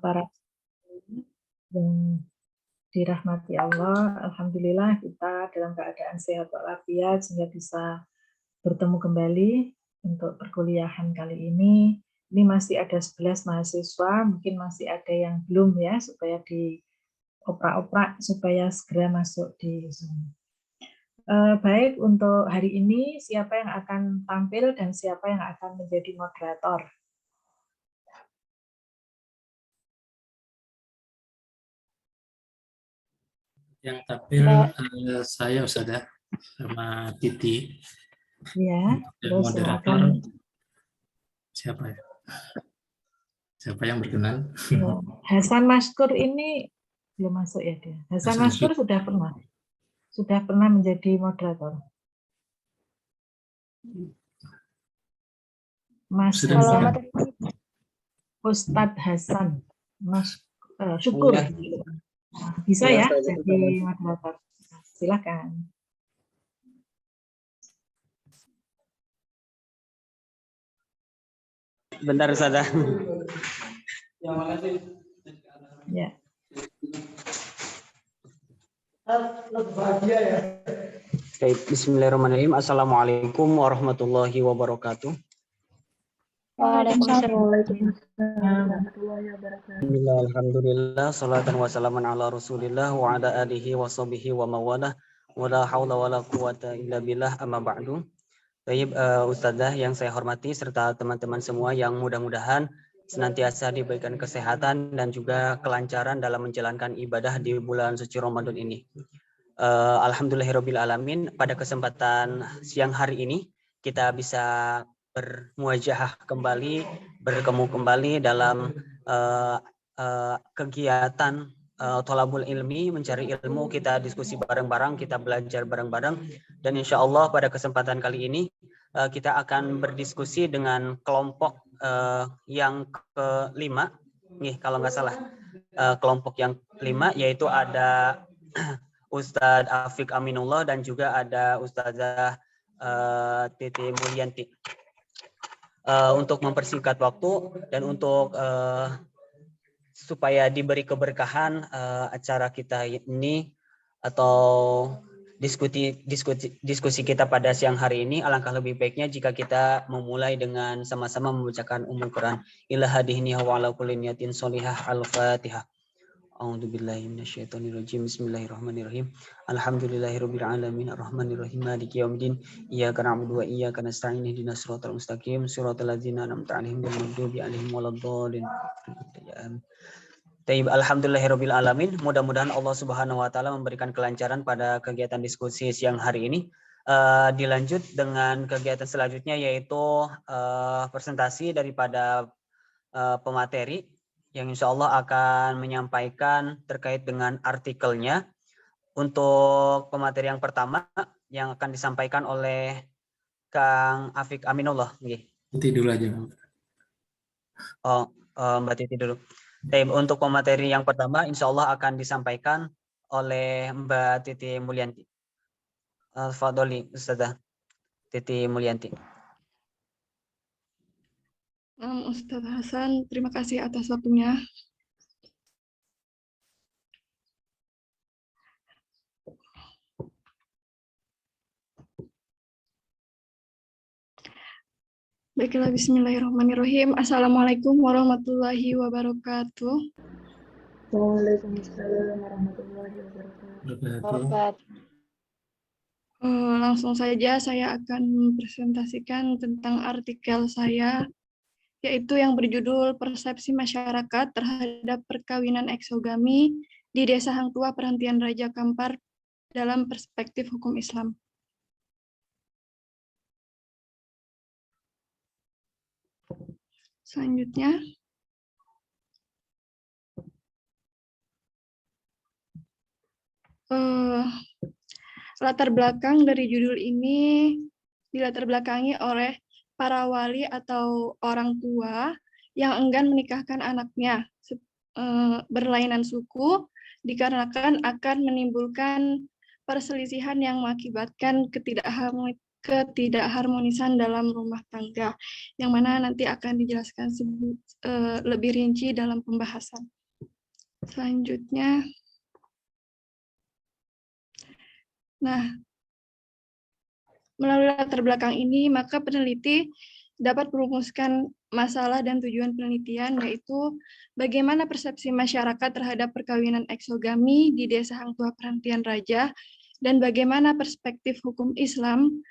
para yang dirahmati Allah, alhamdulillah kita dalam keadaan sehat walafiat sehingga bisa bertemu kembali untuk perkuliahan kali ini. Ini masih ada 11 mahasiswa, mungkin masih ada yang belum ya, supaya dioprak-oprak supaya segera masuk di Zoom. Baik, untuk hari ini siapa yang akan tampil dan siapa yang akan menjadi moderator? Yang tampil saya Ustazah sama Titi. Ya, terus Moderator silakan. siapa ya? Siapa yang berkenan? Hasan Maskur ini belum masuk ya dia. Hasan Maskur sudah pernah menjadi moderator. Mas Hasan, Ustadz Hasan, Mas Syukur, bisa ya jadi moderator. Silakan. Bentar saja. Ya. Baik, bismillahirrahmanirrahim. Assalamualaikum warahmatullahi wabarakatuh. Alhamdulillah, salatan wassalamun ala rasulillah wa ala alihi wa sahbihi wa mawalah wa la hawla wa la quwata illa billah amma ba'du. Baik, Ustazah yang saya hormati serta teman-teman semua yang mudah-mudahan senantiasa diberikan kesehatan dan juga kelancaran dalam menjalankan ibadah di bulan suci Ramadan ini. Alhamdulillahirabbil alamin, pada kesempatan siang hari ini kita bisa bermuajahah kembali, bertemu kembali dalam kegiatan thalabul ilmi, mencari ilmu, kita diskusi bareng-bareng, kita belajar bareng-bareng, dan insya Allah pada kesempatan kali ini kita akan berdiskusi dengan kelompok yang kelima, nih kalau nggak salah, kelompok yang kelima, yaitu ada Ustadz Afiq Aminullah dan juga ada Ustazah Titi Mulyanti. Untuk mempersingkat waktu dan untuk supaya diberi keberkahan acara kita ini atau diskusi kita pada siang hari ini, alangkah lebih baiknya jika kita memulai dengan sama-sama membacakan Ummul Quran. Ila hadihni wa ala kulli niyatin sholihah. Al-Fatihah. A'udzubillahi minasyaitonirrajim. Bismillahirrahmanirrahim. Alhamdulillahirabbil alamin arrahmanirrahim maliki yaumiddin. Iyyaka na'budu wa iyyaka nasta'in ihdinas siratal mustaqim siratal ladzina an'amta 'alaihim ghairil maghdubi 'alaihim waladdallin. Alhamdulillahirabbil alamin. Mudah-mudahan Allah Subhanahu wa taala memberikan kelancaran pada kegiatan diskusi siang hari ini. Dilanjut dengan kegiatan selanjutnya, yaitu presentasi daripada pemateri yang insya Allah akan menyampaikan terkait dengan artikelnya. Untuk pemateri yang pertama yang akan disampaikan oleh Kang Afiq Aminullah. Titi dulu aja. Mbak Titi dulu. Untuk pemateri yang pertama insya Allah akan disampaikan oleh Mbak Titi Mulyanti. Fadholi Ustazah Titi Mulyanti. Ustadz Hasan, terima kasih atas waktunya. Baiklah, bismillahirrahmanirrahim. Assalamualaikum warahmatullahi wabarakatuh. Waalaikumsalam warahmatullahi wabarakatuh. Langsung saja saya akan mempresentasikan tentang artikel saya, yaitu yang berjudul Persepsi Masyarakat Terhadap Perkawinan Eksogami di Desa Hang Tua Perhentian Raja Kampar dalam Perspektif Hukum Islam. Selanjutnya, latar belakang dari judul ini dilatar belakangi oleh para wali atau orang tua yang enggan menikahkan anaknya berlainan suku dikarenakan akan menimbulkan perselisihan yang mengakibatkan ketidakharmonisan dalam rumah tangga, yang mana nanti akan dijelaskan lebih rinci dalam pembahasan. Selanjutnya, nah, melalui latar belakang ini, maka peneliti dapat merumuskan masalah dan tujuan penelitian, yaitu bagaimana persepsi masyarakat terhadap perkawinan eksogami di desa Hang Tuah Perhentian Raja, dan bagaimana perspektif hukum Islam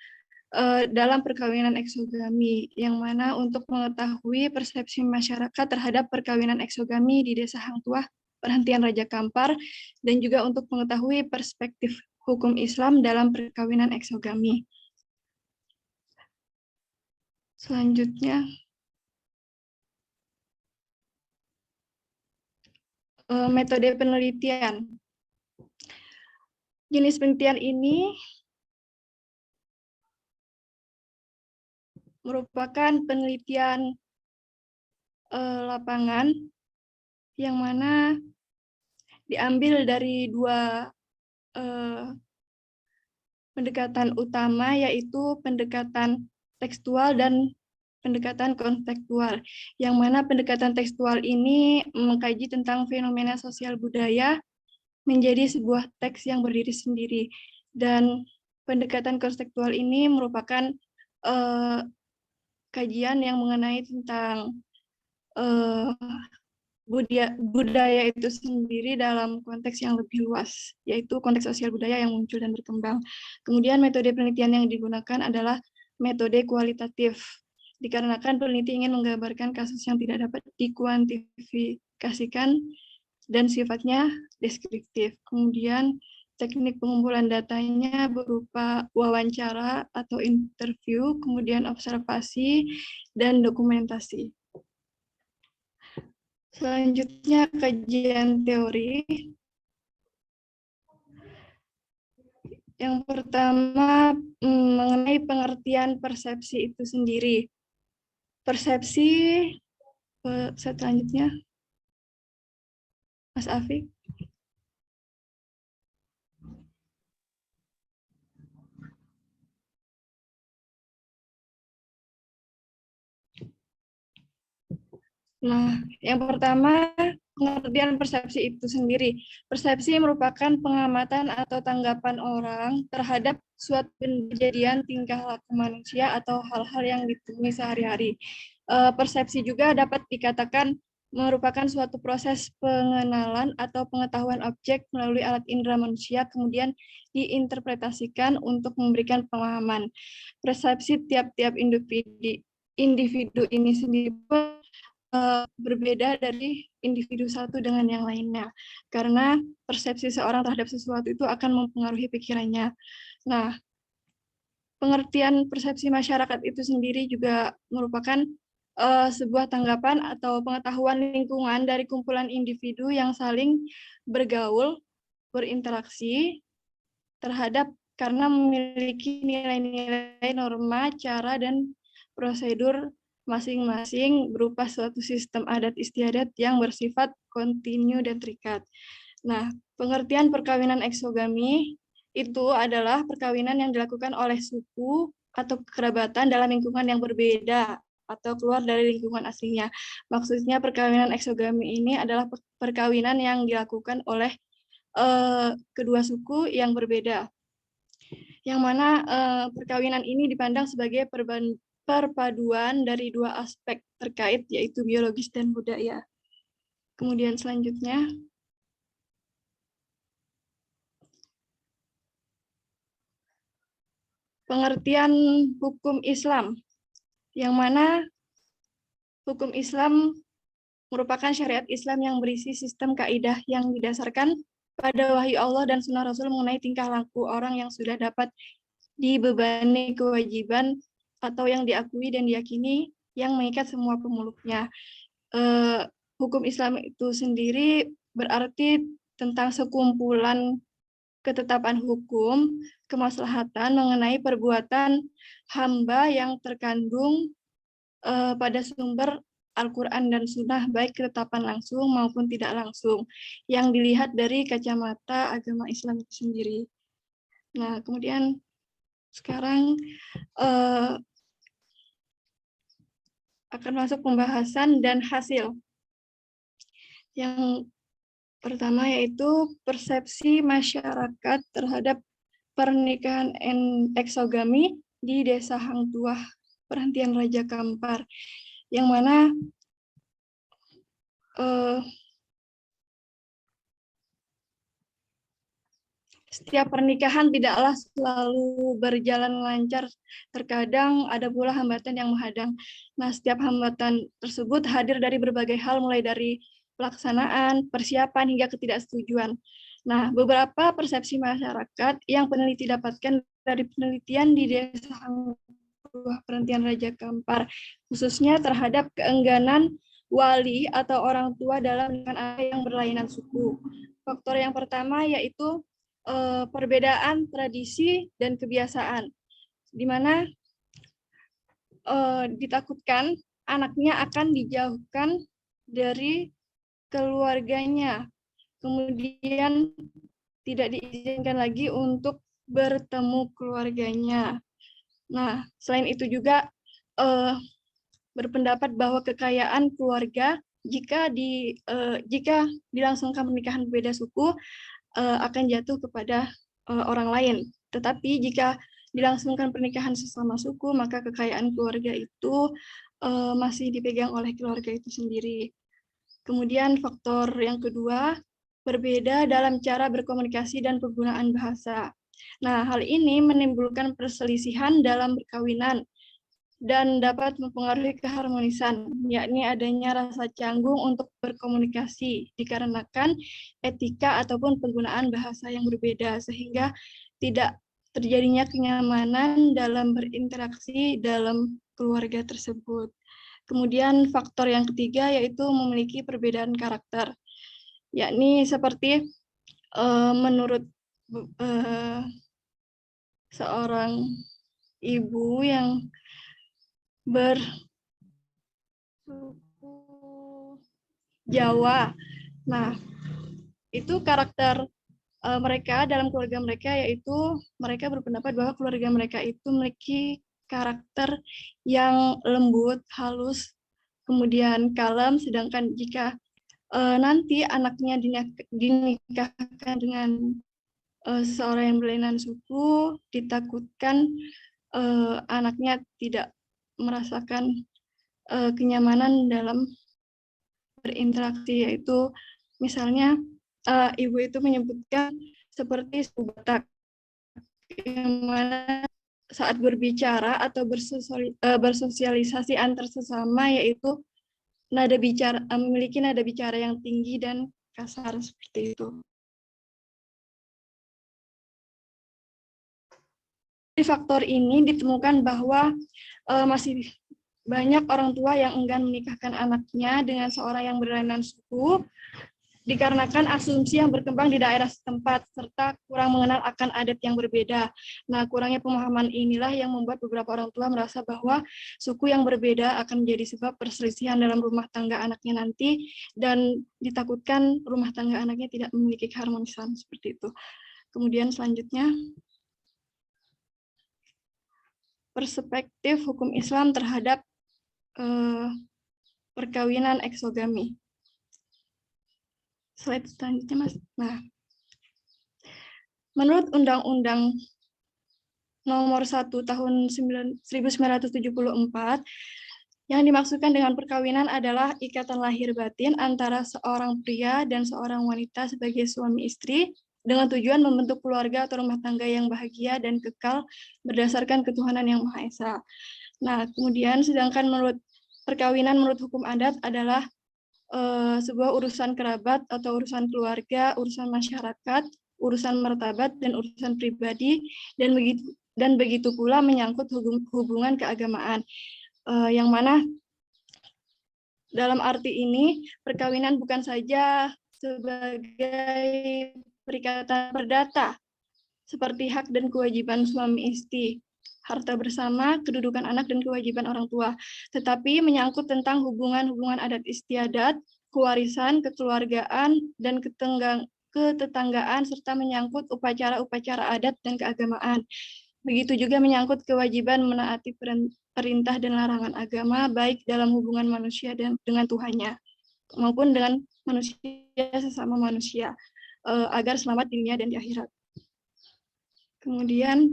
dalam perkawinan eksogami, yang mana untuk mengetahui persepsi masyarakat terhadap perkawinan eksogami di desa Hang Tuah Perhentian Raja Kampar, dan juga untuk mengetahui perspektif hukum Islam dalam perkawinan eksogami. Selanjutnya, metode penelitian. Jenis penelitian ini merupakan penelitian lapangan yang mana diambil dari dua pendekatan utama, yaitu pendekatan tekstual dan pendekatan kontekstual, yang mana pendekatan tekstual ini mengkaji tentang fenomena sosial budaya menjadi sebuah teks yang berdiri sendiri, dan pendekatan kontekstual ini merupakan kajian yang mengenai tentang budaya itu sendiri dalam konteks yang lebih luas, yaitu konteks sosial budaya yang muncul dan berkembang. Kemudian metode penelitian yang digunakan adalah metode kualitatif, dikarenakan peneliti ingin menggambarkan kasus yang tidak dapat dikuantifikasikan dan sifatnya deskriptif. Kemudian teknik pengumpulan datanya berupa wawancara atau interview, kemudian observasi, dan dokumentasi. Selanjutnya, kajian teori. Yang pertama, mengenai pengertian persepsi itu sendiri. Persepsi, selanjutnya, Mas Afik. Nah, yang pertama, pengertian persepsi itu sendiri. Persepsi merupakan pengamatan atau tanggapan orang terhadap suatu kejadian, tingkah laku manusia, atau hal-hal yang ditemui sehari-hari. Persepsi juga dapat dikatakan merupakan suatu proses pengenalan atau pengetahuan objek melalui alat indera manusia, kemudian diinterpretasikan untuk memberikan pemahaman. Persepsi tiap-tiap individu ini sendiri berbeda dari individu satu dengan yang lainnya, karena persepsi seorang terhadap sesuatu itu akan mempengaruhi pikirannya. Nah, pengertian persepsi masyarakat itu sendiri juga merupakan sebuah tanggapan atau pengetahuan lingkungan dari kumpulan individu yang saling bergaul, berinteraksi terhadap karena memiliki nilai-nilai, norma, cara, dan prosedur masing-masing berupa suatu sistem adat istiadat yang bersifat kontinu dan terikat. Nah, pengertian perkawinan eksogami itu adalah perkawinan yang dilakukan oleh suku atau kekerabatan dalam lingkungan yang berbeda atau keluar dari lingkungan aslinya. Maksudnya perkawinan eksogami ini adalah perkawinan yang dilakukan oleh kedua suku yang berbeda, yang mana perkawinan ini dipandang sebagai perpaduan dari dua aspek terkait, yaitu biologis dan budaya. Kemudian selanjutnya, pengertian hukum Islam, yang mana hukum Islam merupakan syariat Islam yang berisi sistem kaidah yang didasarkan pada wahyu Allah dan sunnah Rasul mengenai tingkah laku orang yang sudah dapat dibebani kewajiban atau yang diakui dan diyakini yang mengikat semua pemeluknya. Hukum Islam itu sendiri berarti tentang sekumpulan ketetapan hukum, kemaslahatan mengenai perbuatan hamba yang terkandung pada sumber Al-Quran dan Sunnah, baik ketetapan langsung maupun tidak langsung, yang dilihat dari kacamata agama Islam itu sendiri. Nah, kemudian Sekarang akan masuk pembahasan dan hasil. Yang pertama yaitu persepsi masyarakat terhadap pernikahan eksogami di Desa Hang Tuah, Perhentian Raja Kampar, yang mana setiap pernikahan tidaklah selalu berjalan lancar, terkadang ada pula hambatan yang menghadang. Nah, setiap hambatan tersebut hadir dari berbagai hal, mulai dari pelaksanaan, persiapan, hingga ketidaksetujuan. Nah, beberapa persepsi masyarakat yang peneliti dapatkan dari penelitian di Desa Hang Tuah, Perhentian Raja Kampar, khususnya terhadap keengganan wali atau orang tua dalam menikahkan anak yang berlainan suku. Faktor yang pertama yaitu perbedaan tradisi dan kebiasaan, di mana ditakutkan anaknya akan dijauhkan dari keluarganya, kemudian tidak diizinkan lagi untuk bertemu keluarganya. Nah, selain itu juga berpendapat bahwa kekayaan keluarga jika dilangsungkan pernikahan berbeda suku akan jatuh kepada orang lain. Tetapi jika dilangsungkan pernikahan sesama suku, maka kekayaan keluarga itu masih dipegang oleh keluarga itu sendiri. Kemudian faktor yang kedua, berbeda dalam cara berkomunikasi dan penggunaan bahasa. Nah, hal ini menimbulkan perselisihan dalam perkawinan dan dapat mempengaruhi keharmonisan, yakni adanya rasa canggung untuk berkomunikasi dikarenakan etika ataupun penggunaan bahasa yang berbeda, sehingga tidak terjadinya kenyamanan dalam berinteraksi dalam keluarga tersebut. Kemudian faktor yang ketiga yaitu memiliki perbedaan karakter, yakni seperti menurut seorang ibu yang bersuku Jawa. Nah, itu karakter mereka dalam keluarga mereka, yaitu mereka berpendapat bahwa keluarga mereka itu memiliki karakter yang lembut, halus, kemudian kalem, sedangkan jika nanti anaknya dinikahkan dengan seorang yang berlainan suku, ditakutkan anaknya tidak merasakan kenyamanan dalam berinteraksi, yaitu misalnya ibu itu menyebutkan seperti suku Batak, yang mana saat berbicara atau bersosialisasi antar sesama, yaitu memiliki nada bicara yang tinggi dan kasar seperti itu. Di faktor ini ditemukan bahwa masih banyak orang tua yang enggan menikahkan anaknya dengan seorang yang berlainan suku dikarenakan asumsi yang berkembang di daerah setempat serta kurang mengenal akan adat yang berbeda. Nah, kurangnya pemahaman inilah yang membuat beberapa orang tua merasa bahwa suku yang berbeda akan menjadi sebab perselisihan dalam rumah tangga anaknya nanti, dan ditakutkan rumah tangga anaknya tidak memiliki keharmonisan seperti itu. Kemudian selanjutnya, perspektif hukum Islam terhadap perkawinan eksogami. Slide selanjutnya, Mas. Nah, menurut Undang-Undang Nomor 1 Tahun 1974, yang dimaksudkan dengan perkawinan adalah ikatan lahir batin antara seorang pria dan seorang wanita sebagai suami istri dengan tujuan membentuk keluarga atau rumah tangga yang bahagia dan kekal berdasarkan ketuhanan yang Maha Esa. Nah, kemudian sedangkan perkawinan menurut hukum adat adalah sebuah urusan kerabat atau urusan keluarga, urusan masyarakat, urusan martabat, dan urusan pribadi, dan begitu pula menyangkut hubungan keagamaan, yang mana dalam arti ini perkawinan bukan saja sebagai perikatan perdata seperti hak dan kewajiban suami istri, harta bersama, kedudukan anak, dan kewajiban orang tua, tetapi menyangkut tentang hubungan-hubungan adat istiadat, kewarisan, kekeluargaan, dan ketetanggaan, serta menyangkut upacara-upacara adat dan keagamaan. Begitu juga menyangkut kewajiban menaati perintah dan larangan agama, baik dalam hubungan manusia dan dengan Tuhannya, maupun dengan manusia sesama manusia, agar selamat di dunia dan di akhirat. Kemudian,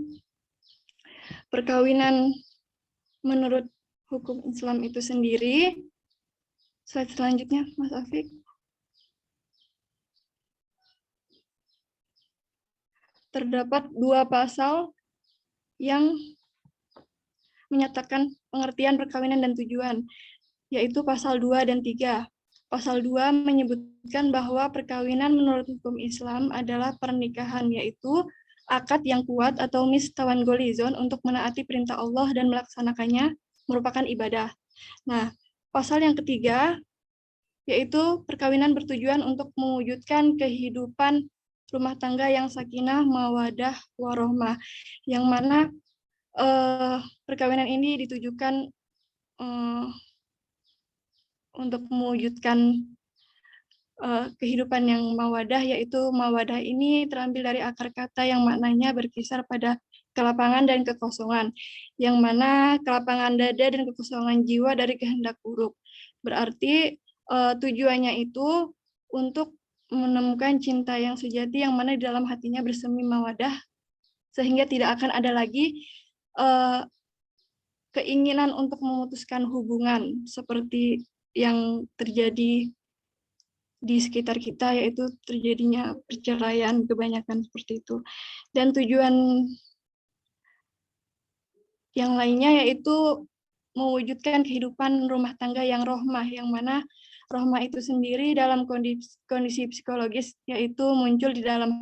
perkawinan menurut hukum Islam itu sendiri, slide selanjutnya, Mas Afik. Terdapat 2 pasal yang menyatakan pengertian perkawinan dan tujuan, yaitu pasal 2 dan 3. Pasal 2 menyebutkan bahwa perkawinan menurut hukum Islam adalah pernikahan, yaitu akad yang kuat atau mistawan golizon untuk menaati perintah Allah dan melaksanakannya merupakan ibadah. Nah, pasal yang ketiga, yaitu perkawinan bertujuan untuk mewujudkan kehidupan rumah tangga yang sakinah, mawadah, warohmah, yang mana perkawinan ini ditujukan untuk mewujudkan kehidupan yang mawadah, yaitu mawadah ini terambil dari akar kata yang maknanya berkisar pada kelapangan dan kekosongan, yang mana kelapangan dada dan kekosongan jiwa dari kehendak buruk. Berarti tujuannya itu untuk menemukan cinta yang sejati yang mana di dalam hatinya bersemi mawadah, sehingga tidak akan ada lagi keinginan untuk memutuskan hubungan seperti yang terjadi di sekitar kita, yaitu terjadinya perceraian kebanyakan seperti itu. Dan tujuan yang lainnya yaitu mewujudkan kehidupan rumah tangga yang rohmah, yang mana rohmah itu sendiri dalam kondisi psikologis yaitu muncul di dalam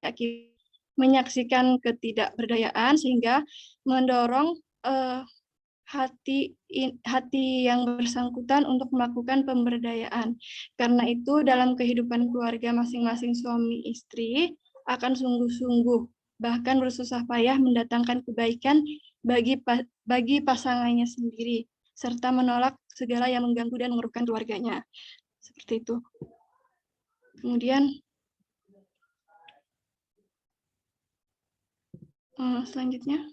hati, menyaksikan ketidakberdayaan sehingga mendorong hati yang bersangkutan untuk melakukan pemberdayaan. Karena itu dalam kehidupan keluarga masing-masing suami istri akan sungguh-sungguh bahkan bersusah payah mendatangkan kebaikan bagi pasangannya sendiri, serta menolak segala yang mengganggu dan merugikan keluarganya. Seperti itu. Kemudian selanjutnya.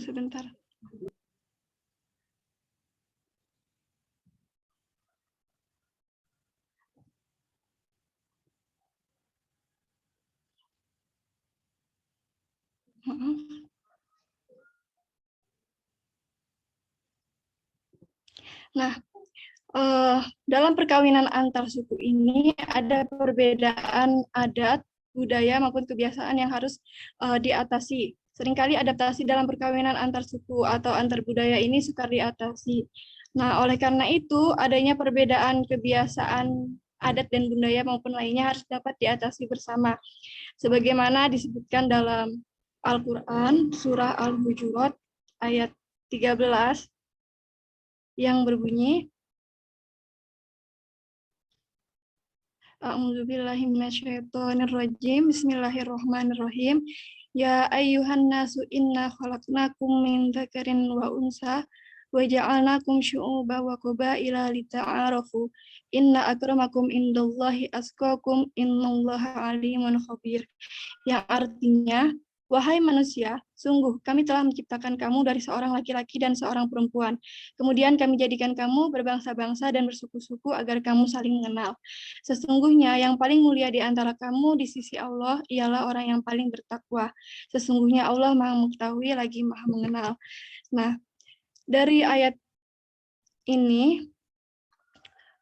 Sebentar. Nah, dalam perkawinan antar suku ini ada perbedaan adat, budaya maupun kebiasaan yang harus diatasi. Seringkali adaptasi dalam perkawinan antar suku atau antar budaya ini sukar diatasi. Nah, oleh karena itu adanya perbedaan kebiasaan adat dan budaya maupun lainnya harus dapat diatasi bersama. Sebagaimana disebutkan dalam Al-Quran, surah Al-Hujurat ayat 13 yang berbunyi, A'udzubillahi minasyaitonirrajim. Bismillahirrahmanirrahim. Ya ayyuhan nasu inna khalaqnakum min dzakarin wa unsa wa ja'alnakum syu'uban wa qabaila lita'arafu. Inna akramakum indallahi atqakum innallaha alimun khabir. Yang artinya, wahai manusia, sungguh kami telah menciptakan kamu dari seorang laki-laki dan seorang perempuan. Kemudian kami jadikan kamu berbangsa-bangsa dan bersuku-suku agar kamu saling mengenal. Sesungguhnya yang paling mulia di antara kamu di sisi Allah ialah orang yang paling bertakwa. Sesungguhnya Allah Maha Mengetahui lagi Maha Mengenal. Nah, dari ayat ini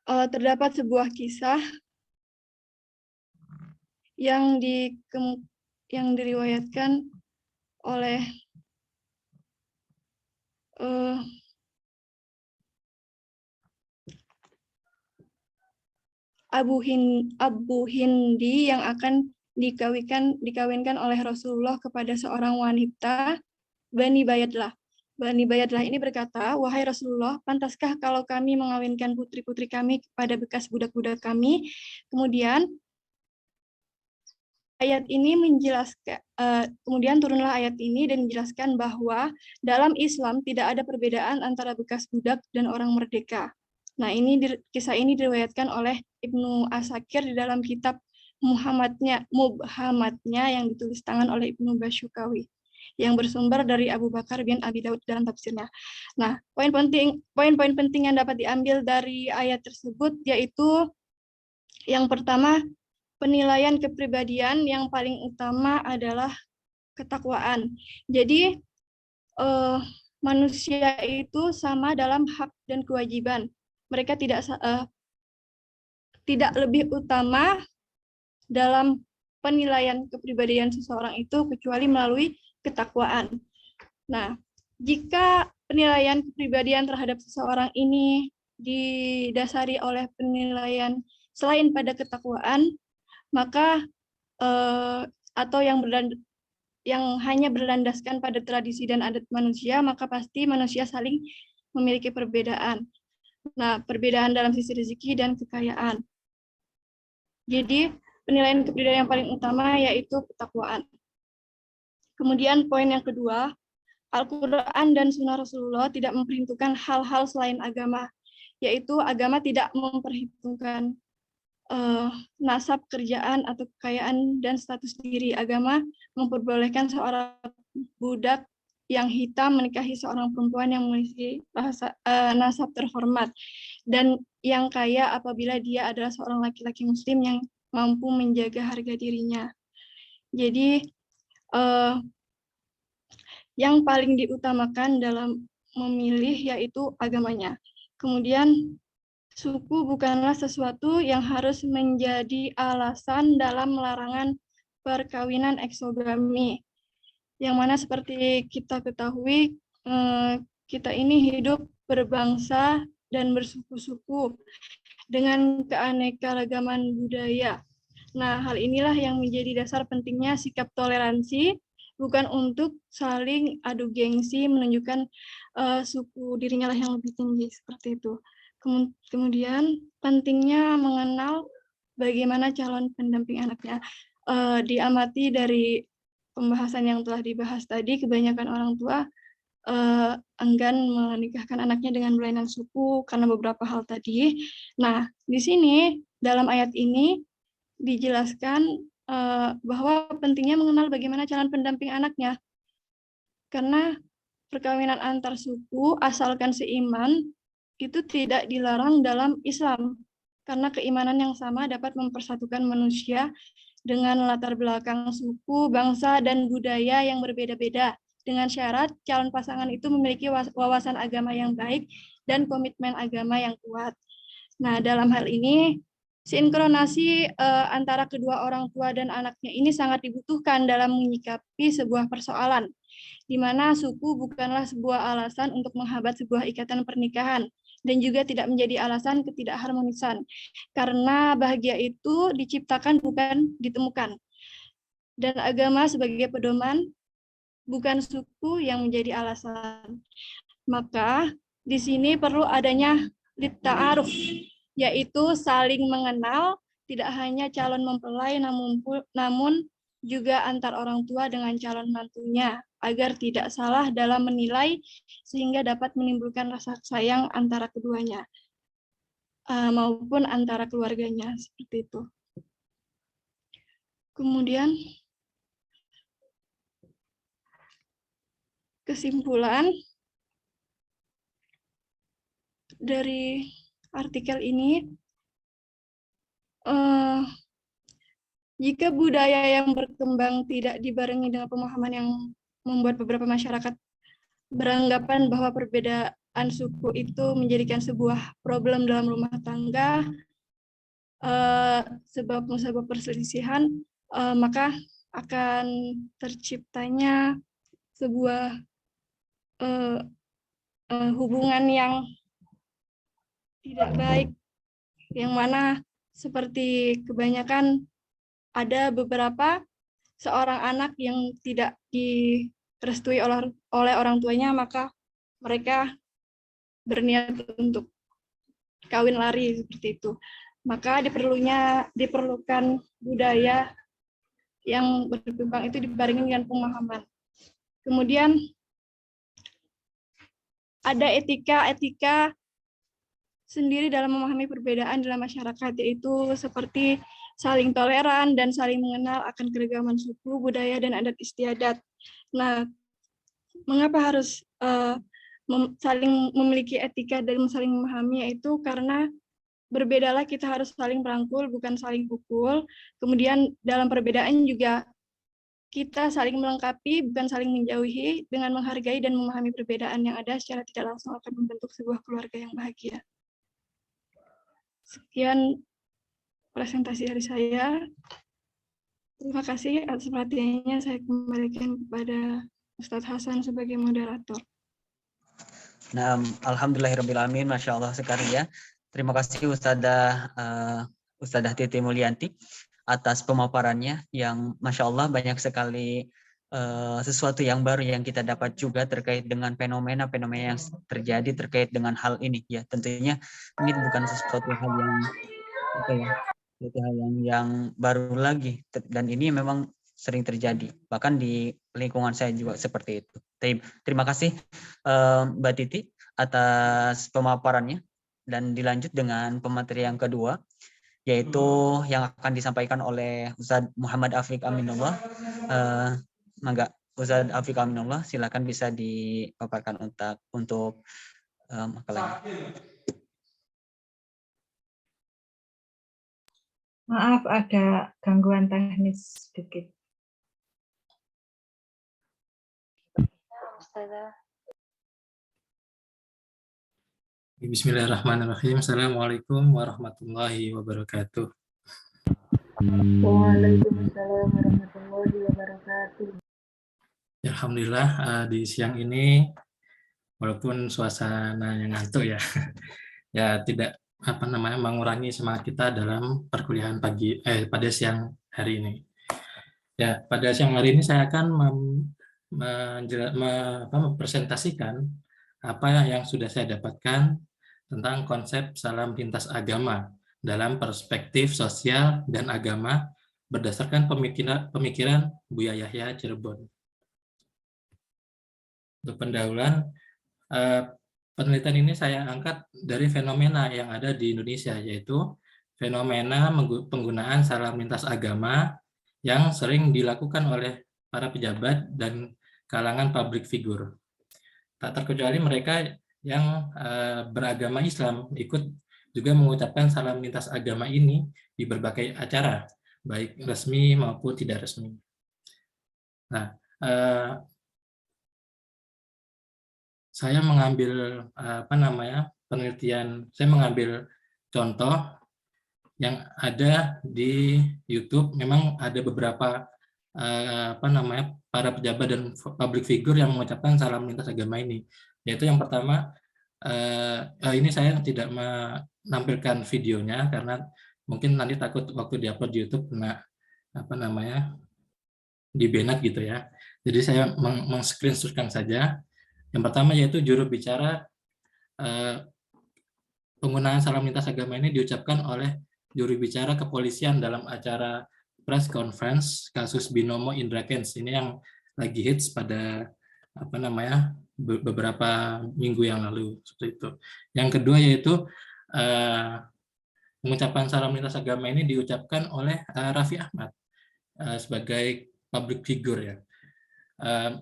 terdapat sebuah kisah yang diriwayatkan oleh Abu Hindi yang akan dikawinkan oleh Rasulullah kepada seorang wanita Bani Bayadlah. Bani Bayadlah ini berkata, wahai Rasulullah, pantaskah kalau kami mengawinkan putri-putri kami kepada bekas budak-budak kami? Kemudian ayat ini menjelaskan, kemudian turunlah ayat ini dan menjelaskan bahwa dalam Islam tidak ada perbedaan antara bekas budak dan orang merdeka. Nah, kisah ini diriwayatkan oleh Ibnu Asakir di dalam kitab Mubhamatnya yang ditulis tangan oleh Ibnu Basyukawi yang bersumber dari Abu Bakar bin Abi Daud dalam tafsirnya. Nah, poin-poin penting yang dapat diambil dari ayat tersebut yaitu yang pertama, penilaian kepribadian yang paling utama adalah ketakwaan. Jadi manusia itu sama dalam hak dan kewajiban. Mereka tidak lebih utama dalam penilaian kepribadian seseorang itu kecuali melalui ketakwaan. Nah, jika penilaian kepribadian terhadap seseorang ini didasari oleh penilaian selain pada ketakwaan, maka atau yang hanya berlandaskan pada tradisi dan adat manusia, maka pasti manusia saling memiliki perbedaan. Nah, perbedaan dalam sisi rezeki dan kekayaan. Jadi, penilaian kepribadian yang paling utama yaitu ketakwaan. Kemudian poin yang kedua, Al-Quran dan Sunnah Rasulullah tidak memperhitungkan hal-hal selain agama, yaitu agama tidak memperhitungkan nasab, kerjaan, atau kekayaan dan status diri. Agama memperbolehkan seorang budak yang hitam menikahi seorang perempuan yang memiliki nasab terhormat dan yang kaya apabila dia adalah seorang laki-laki muslim yang mampu menjaga harga dirinya. Jadi yang paling diutamakan dalam memilih yaitu agamanya. Kemudian suku bukanlah sesuatu yang harus menjadi alasan dalam larangan perkawinan eksogami. Yang mana seperti kita ketahui, kita ini hidup berbangsa dan bersuku-suku dengan keanekaragaman budaya. Nah, hal inilah yang menjadi dasar pentingnya sikap toleransi, bukan untuk saling adu gengsi menunjukkan suku dirinya lah yang lebih tinggi, seperti itu. Kemudian pentingnya mengenal bagaimana calon pendamping anaknya. Diamati dari pembahasan yang telah dibahas tadi, kebanyakan orang tua enggan menikahkan anaknya dengan berlainan suku karena beberapa hal tadi. Nah, di sini dalam ayat ini dijelaskan bahwa pentingnya mengenal bagaimana calon pendamping anaknya. Karena perkawinan antar suku asalkan seiman itu tidak dilarang dalam Islam. Karena keimanan yang sama dapat mempersatukan manusia dengan latar belakang suku, bangsa, dan budaya yang berbeda-beda. Dengan syarat calon pasangan itu memiliki wawasan agama yang baik dan komitmen agama yang kuat. Nah, dalam hal ini, sinkronasi antara kedua orang tua dan anaknya ini sangat dibutuhkan dalam menyikapi sebuah persoalan, di mana suku bukanlah sebuah alasan untuk menghambat sebuah ikatan pernikahan, dan juga tidak menjadi alasan ketidakharmonisan, karena bahagia itu diciptakan bukan ditemukan. Dan agama sebagai pedoman, bukan suku yang menjadi alasan. Maka di sini perlu adanya litta'aruf, yaitu saling mengenal, tidak hanya calon mempelai namun juga antar orang tua dengan calon mantunya, agar tidak salah dalam menilai sehingga dapat menimbulkan rasa sayang antara keduanya maupun antara keluarganya, seperti itu. Kemudian kesimpulan dari artikel ini, jika budaya yang berkembang tidak dibarengi dengan pemahaman yang membuat beberapa masyarakat beranggapan bahwa perbedaan suku itu menjadikan sebuah problem dalam rumah tangga, sebab musabab perselisihan, maka akan terciptanya sebuah hubungan yang tidak baik, yang mana seperti kebanyakan ada beberapa seorang anak yang tidak direstui oleh orang tuanya, maka mereka berniat untuk kawin lari, seperti itu. Maka diperlukan budaya yang berkembang itu dibarengi dengan pemahaman. Kemudian ada etika sendiri dalam memahami perbedaan dalam masyarakat, yaitu seperti saling toleran dan saling mengenal akan keragaman suku, budaya, dan adat istiadat. Nah, mengapa harus saling memiliki etika dan saling memahami, yaitu karena berbedalah kita harus saling merangkul, bukan saling pukul. Kemudian dalam perbedaan juga kita saling melengkapi, bukan saling menjauhi, dengan menghargai dan memahami perbedaan yang ada secara tidak langsung akan membentuk sebuah keluarga yang bahagia. Sekian presentasi dari saya. Terima kasih atas perhatiannya. Saya kembalikan kepada Ustadz Hasan sebagai moderator. Nah, alhamdulillahirrahmanirrahim, Masya Allah sekali ya. Terima kasih Ustadzah Titi Mulyanti atas pemaparannya yang Masya Allah banyak sekali sesuatu yang baru yang kita dapat juga terkait dengan fenomena-fenomena yang terjadi terkait dengan hal ini ya. Tentunya ini bukan sesuatu hal yang yang baru lagi, dan ini memang sering terjadi bahkan di lingkungan saya juga seperti itu. Terima kasih Mbak Titi atas pemaparannya, dan dilanjut dengan pemateri yang kedua, yaitu yang akan disampaikan oleh Ustadz Muhammad Afiq Aminullah. Mangga Ustadz Afiq Aminullah, silakan bisa dipaparkan untuk makalahnya. Maaf, ada gangguan teknis sedikit. Bismillahirrahmanirrahim. Assalamualaikum warahmatullahi wabarakatuh. Waalaikumsalam warahmatullahi wabarakatuh. Alhamdulillah di siang ini walaupun suasananya ngantuk ya, ya tidak mengurangi semangat kita dalam perkuliahan pada siang hari ini. Ya, pada siang hari ini saya akan mempresentasikan apa yang sudah saya dapatkan tentang konsep salam lintas agama dalam perspektif sosial dan agama berdasarkan pemikiran Buya Yahya Cirebon. Untuk pendahuluan, penelitian ini saya angkat dari fenomena yang ada di Indonesia, yaitu fenomena penggunaan salam lintas agama yang sering dilakukan oleh para pejabat dan kalangan public figure. Tak terkecuali mereka yang beragama Islam ikut juga mengucapkan salam lintas agama ini di berbagai acara, baik resmi maupun tidak resmi. Nah, saya mengambil penelitian, saya mengambil contoh yang ada di YouTube. Memang ada beberapa para pejabat dan public figure yang mengucapkan salam lintas agama ini. Yaitu yang pertama, ini saya tidak menampilkan videonya karena mungkin nanti takut waktu diupload di YouTube kena di-banned gitu ya. Jadi saya meng-screenshotkan saja. Yang pertama yaitu juru bicara, penggunaan salam lintas agama ini diucapkan oleh juru bicara kepolisian dalam acara press conference kasus Binomo Indra Kents. Ini yang lagi hits pada beberapa minggu yang lalu, seperti itu. Yang kedua yaitu pengucapan salam lintas agama ini diucapkan oleh Raffi Ahmad sebagai public figure ya.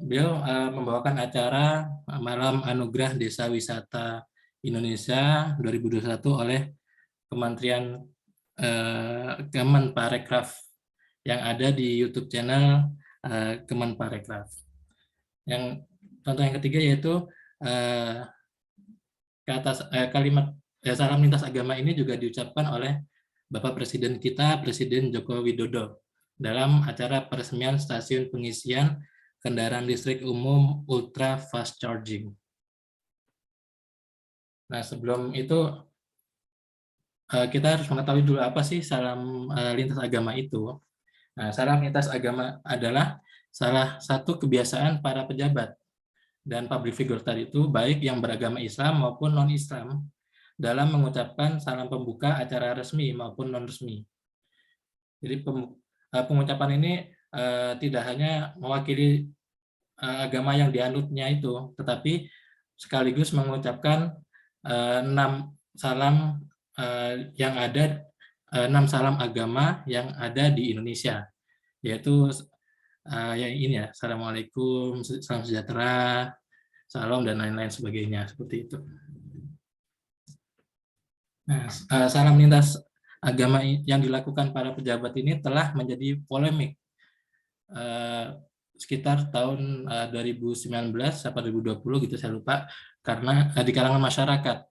Beliau membawakan acara Malam Anugerah Desa Wisata Indonesia 2021 oleh Kementerian Kemenparekraf yang ada di YouTube channel Kemenparekraf. Yang contoh yang ketiga yaitu kalimat salam lintas agama ini juga diucapkan oleh Bapak Presiden kita, Presiden Joko Widodo, dalam acara peresmian stasiun pengisian kendaraan listrik umum ultra fast charging. Nah, sebelum itu kita harus mengetahui dulu apa sih salam lintas agama itu. Nah, salam lintas agama adalah salah satu kebiasaan para pejabat dan public figure tadi itu, baik yang beragama Islam maupun non-Islam, dalam mengucapkan salam pembuka acara resmi maupun non-resmi. Jadi pengucapan ini tidak hanya mewakili agama yang dianutnya itu, tetapi sekaligus mengucapkan salam yang ada 6 salam agama yang ada di Indonesia, yaitu yang ini ya, Assalamualaikum, salam sejahtera, salam dan lain-lain sebagainya, seperti itu. Nah, salam lintas agama yang dilakukan para pejabat ini telah menjadi polemik sekitar tahun 2019 atau 2020 gitu, saya lupa, karena di kalangan masyarakat.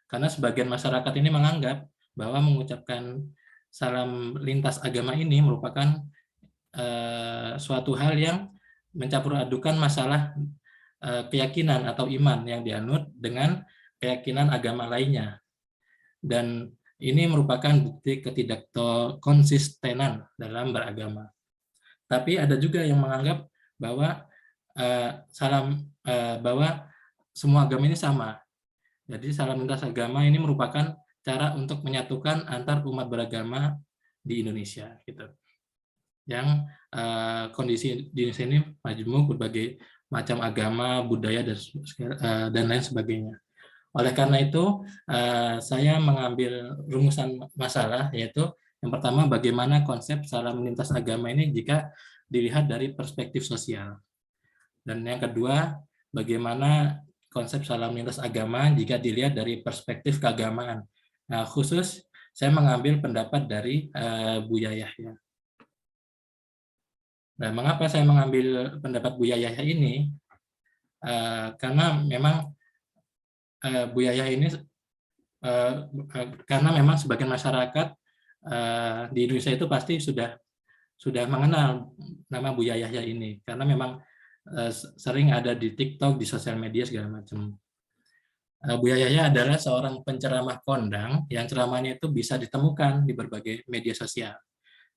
Karena sebagian masyarakat ini menganggap bahwa mengucapkan salam lintas agama ini merupakan suatu hal yang mencampur adukan masalah keyakinan atau iman yang dianut dengan keyakinan agama lainnya. Dan ini merupakan bukti ketidakkonsistenan dalam beragama. Tapi ada juga yang menganggap bahwa bahwa semua agama ini sama. Jadi salam lintas agama ini merupakan cara untuk menyatukan antar umat beragama di Indonesia, gitu. Yang kondisi di Indonesia ini majmuk berbagai macam agama, budaya dan lain sebagainya. Oleh karena itu, saya mengambil rumusan masalah, yaitu yang pertama, bagaimana konsep salam lintas agama ini jika dilihat dari perspektif sosial. Dan yang kedua, bagaimana konsep salam lintas agama jika dilihat dari perspektif keagamaan. Nah, khusus saya mengambil pendapat dari Buya Yahya. Nah, mengapa saya mengambil pendapat Buya Yahya ini? Karena memang Buya Yahya ini karena memang sebagian masyarakat di Indonesia itu pasti sudah mengenal nama Buya Yahya ini, karena memang sering ada di TikTok, di sosial media segala macam. Buya Yahya adalah seorang penceramah kondang yang ceramahnya itu bisa ditemukan di berbagai media sosial.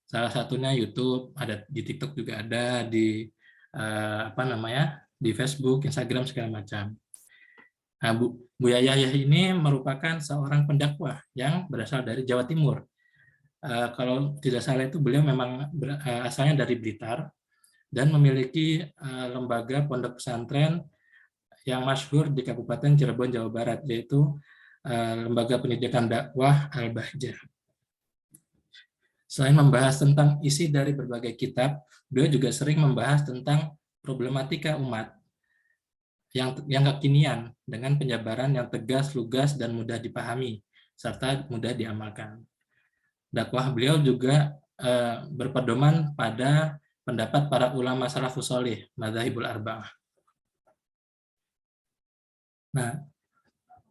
Salah satunya YouTube, ada di TikTok juga ada, di di Facebook, Instagram segala macam. Nah, Buya Yahya ini merupakan seorang pendakwah yang berasal dari Jawa Timur. Kalau tidak salah itu beliau memang asalnya dari Blitar dan memiliki lembaga pondok pesantren yang masyhur di Kabupaten Cirebon, Jawa Barat, yaitu Lembaga Pendidikan Dakwah Al-Bahjah. Selain membahas tentang isi dari berbagai kitab, beliau juga sering membahas tentang problematika umat yang kekinian dengan penjabaran yang tegas, lugas, dan mudah dipahami, serta mudah diamalkan. Dakwah beliau juga berpedoman pada pendapat para ulama salafus sholih, madzhabul arba'ah. Nah,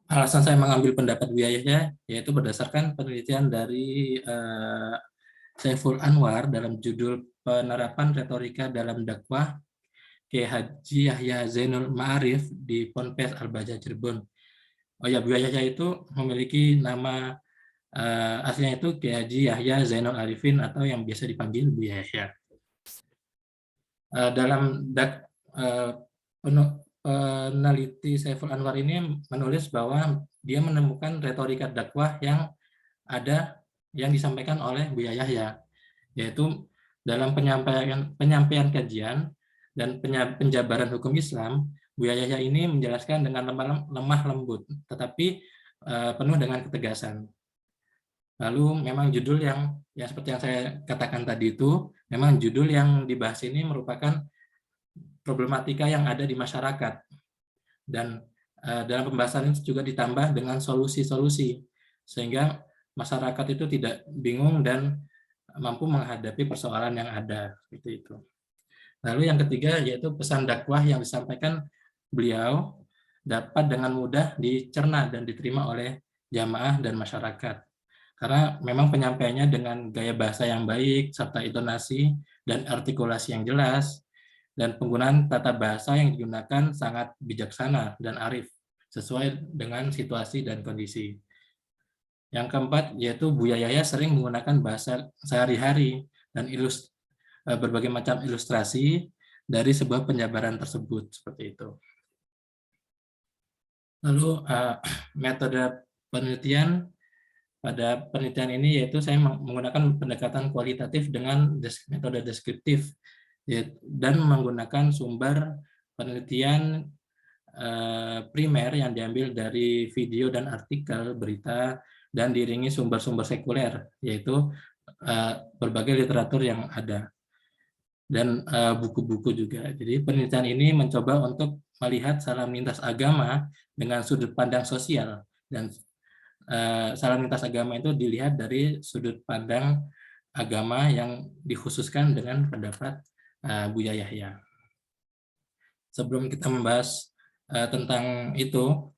alasan saya mengambil pendapat Buya Yahya yaitu berdasarkan penelitian dari Saiful Anwar dalam judul Penerapan Retorika dalam Dakwah Kiai Haji Yahya Zainul Ma'arif di Ponpes Al-Bahjah Cirebon. Oh ya, Buya Yahya itu memiliki nama aslinya itu Kiai Haji Yahya Zainul Arifin atau yang biasa dipanggil Buya Yahya. Dalam peneliti Saiful Anwar ini menulis bahwa dia menemukan retorika dakwah yang ada yang disampaikan oleh Buya Yahya, yaitu dalam penyampaian kajian dan penjabaran hukum Islam, Buya Yahya ini menjelaskan dengan lemah lembut, tetapi penuh dengan ketegasan. Lalu memang judul yang seperti yang saya katakan tadi itu, memang judul yang dibahas ini merupakan problematika yang ada di masyarakat. Dan dalam pembahasan ini juga ditambah dengan solusi-solusi, sehingga masyarakat itu tidak bingung dan mampu menghadapi persoalan yang ada. Seperti itu. Lalu yang ketiga yaitu pesan dakwah yang disampaikan beliau dapat dengan mudah dicerna dan diterima oleh jamaah dan masyarakat. Karena memang penyampaiannya dengan gaya bahasa yang baik, serta intonasi dan artikulasi yang jelas, dan penggunaan tata bahasa yang digunakan sangat bijaksana dan arif, sesuai dengan situasi dan kondisi. Yang keempat yaitu Buya Yahya sering menggunakan bahasa sehari-hari dan berbagai macam ilustrasi dari sebuah penjabaran tersebut, seperti itu. Lalu metode penelitian pada penelitian ini yaitu saya menggunakan pendekatan kualitatif dengan metode deskriptif dan menggunakan sumber penelitian primer yang diambil dari video dan artikel berita dan diiringi sumber-sumber sekuler, yaitu berbagai literatur yang ada dan buku-buku juga. Jadi penelitian ini mencoba untuk melihat salam lintas agama dengan sudut pandang sosial, dan salam lintas agama itu dilihat dari sudut pandang agama yang dikhususkan dengan pendapat Buya Yahya. Sebelum kita membahas tentang itu,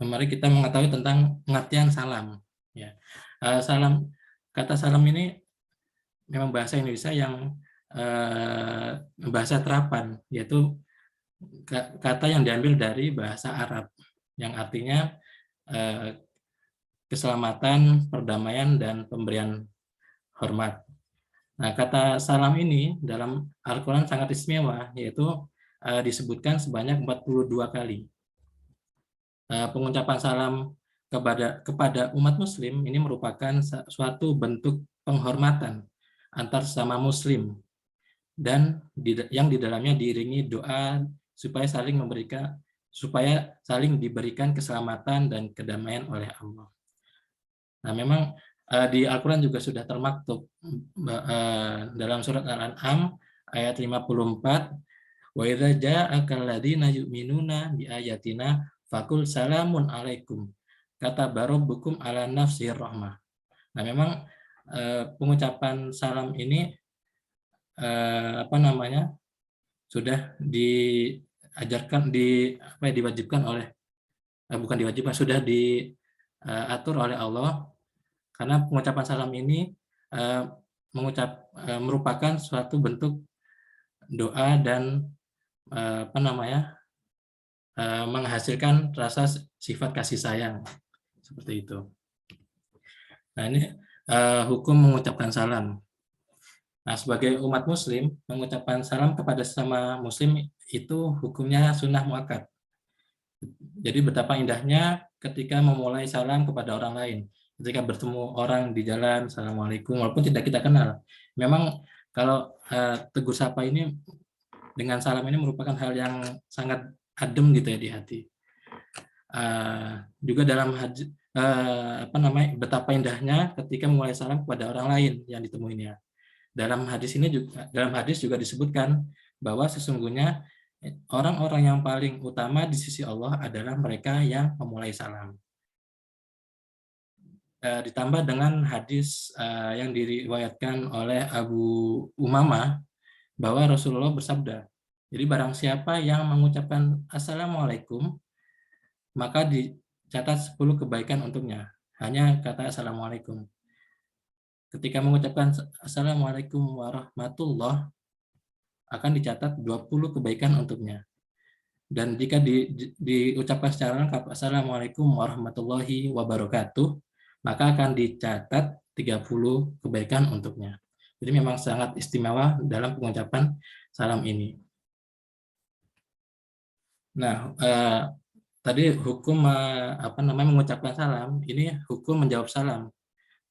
mari kita mengetahui tentang pengertian salam. Ya, kata salam ini memang bahasa Indonesia yang bahasa terapan, yaitu kata yang diambil dari bahasa Arab, yang artinya keselamatan, perdamaian, dan pemberian hormat. Nah, kata salam ini dalam Al-Quran sangat istimewa, yaitu disebutkan sebanyak 42 kali. Pengucapan salam kepada umat muslim ini merupakan suatu bentuk penghormatan antar sesama muslim, dan yang di dalamnya diiringi doa supaya saling diberikan keselamatan dan kedamaian oleh Allah. Nah, memang di Al-Quran juga sudah termaktub dalam surat Al-An'am ayat 54, wa idza ja'akal ladzina yu'minuna bi ayatina faqul salamun alaikum kataba rabbukum ala nafsir rahmah. Nah, memang pengucapan salam ini sudah diajarkan, diwajibkan oleh bukan diwajibkan, sudah diatur oleh Allah, karena pengucapan salam ini merupakan suatu bentuk doa dan menghasilkan rasa sifat kasih sayang, seperti itu. Nah, ini hukum mengucapkan salam. Nah, sebagai umat muslim, mengucapkan salam kepada sesama muslim itu hukumnya sunnah muakkad. Jadi betapa indahnya ketika memulai salam kepada orang lain. Ketika bertemu orang di jalan, assalamualaikum, walaupun tidak kita kenal. Memang kalau tegur sapa ini dengan salam ini merupakan hal yang sangat adem gitu ya di hati. Juga dalam betapa indahnya ketika memulai salam kepada orang lain yang ditemuinya. Dalam hadis juga disebutkan bahwa sesungguhnya orang-orang yang paling utama di sisi Allah adalah mereka yang memulai salam. Ditambah dengan hadis yang diriwayatkan oleh Abu Umamah bahwa Rasulullah bersabda, jadi barang siapa yang mengucapkan assalamualaikum, maka dicatat 10 kebaikan untuknya, hanya kata assalamualaikum. Ketika mengucapkan assalamualaikum warahmatullah, akan dicatat 20 kebaikan untuknya. Dan jika diucapkan secara lengkap assalamualaikum warahmatullahi wabarakatuh, maka akan dicatat 30 kebaikan untuknya. Jadi memang sangat istimewa dalam pengucapan salam ini. Nah, tadi hukum mengucapkan salam, ini hukum menjawab salam.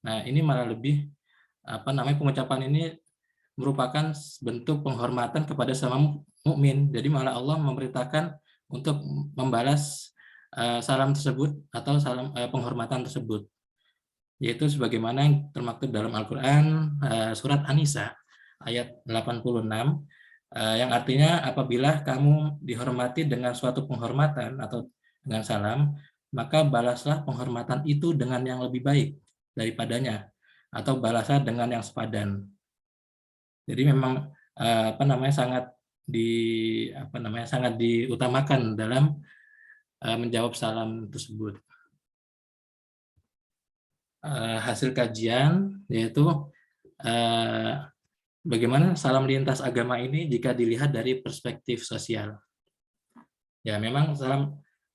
Nah, ini malah lebih pengucapan ini merupakan bentuk penghormatan kepada sesama mukmin. Jadi malah Allah memerintahkan untuk membalas salam tersebut atau salam penghormatan tersebut, yaitu sebagaimana yang termaktub dalam Al-Quran surat An-Nisa ayat 86, yang artinya apabila kamu dihormati dengan suatu penghormatan atau dengan salam, maka balaslah penghormatan itu dengan yang lebih baik daripadanya, atau balaslah dengan yang sepadan. Jadi memang sangat diutamakan dalam menjawab salam tersebut. Hasil kajian yaitu bagaimana salam lintas agama ini jika dilihat dari perspektif sosial. Ya, memang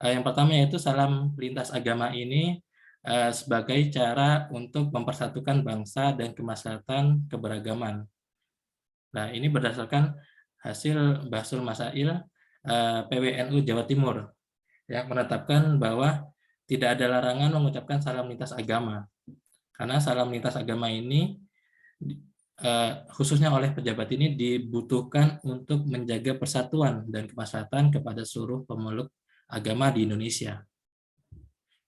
yang pertama yaitu salam lintas agama ini sebagai cara untuk mempersatukan bangsa dan kemaslahatan keberagaman. Nah, ini berdasarkan hasil Bahsul Masail PWNU Jawa Timur yang menetapkan bahwa tidak ada larangan mengucapkan salam lintas agama, karena salam lintas agama ini khususnya oleh pejabat ini dibutuhkan untuk menjaga persatuan dan kemaslahatan kepada seluruh pemeluk agama di Indonesia.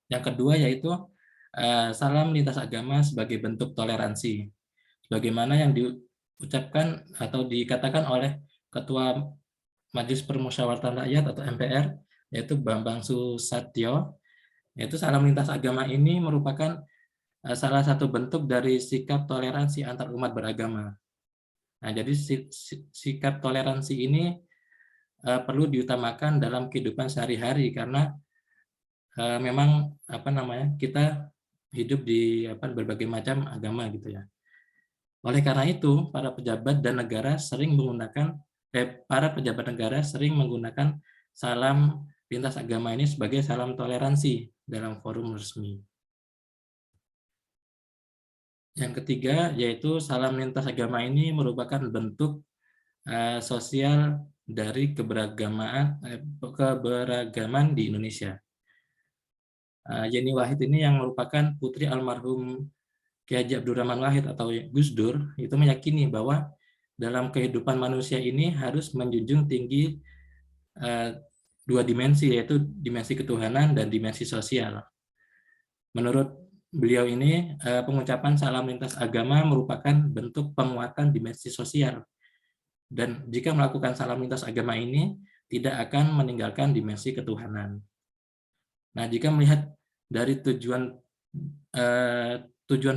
Yang kedua yaitu salam lintas agama sebagai bentuk toleransi. Sebagaimana yang diucapkan atau dikatakan oleh Ketua Majelis Permusyawaratan Rakyat atau MPR, yaitu Bambang Susatyo, yaitu salam lintas agama ini merupakan salah satu bentuk dari sikap toleransi antar umat beragama. Nah, jadi sikap toleransi ini perlu diutamakan dalam kehidupan sehari-hari karena memang kita hidup di berbagai macam agama gitu ya. Oleh karena itu, para pejabat negara sering menggunakan salam lintas agama ini sebagai salam toleransi dalam forum resmi. Yang ketiga yaitu salam lintas agama ini merupakan bentuk sosial dari keberagaman di Indonesia. Yeni Wahid ini yang merupakan putri almarhum Kiai Haji Abdurrahman Wahid atau Gus Dur itu meyakini bahwa dalam kehidupan manusia ini harus menjunjung tinggi dua dimensi, yaitu dimensi ketuhanan dan dimensi sosial. Menurut beliau ini, pengucapan salam lintas agama merupakan bentuk penguatan dimensi sosial. Dan jika melakukan salam lintas agama ini, tidak akan meninggalkan dimensi ketuhanan. Nah, jika melihat dari tujuan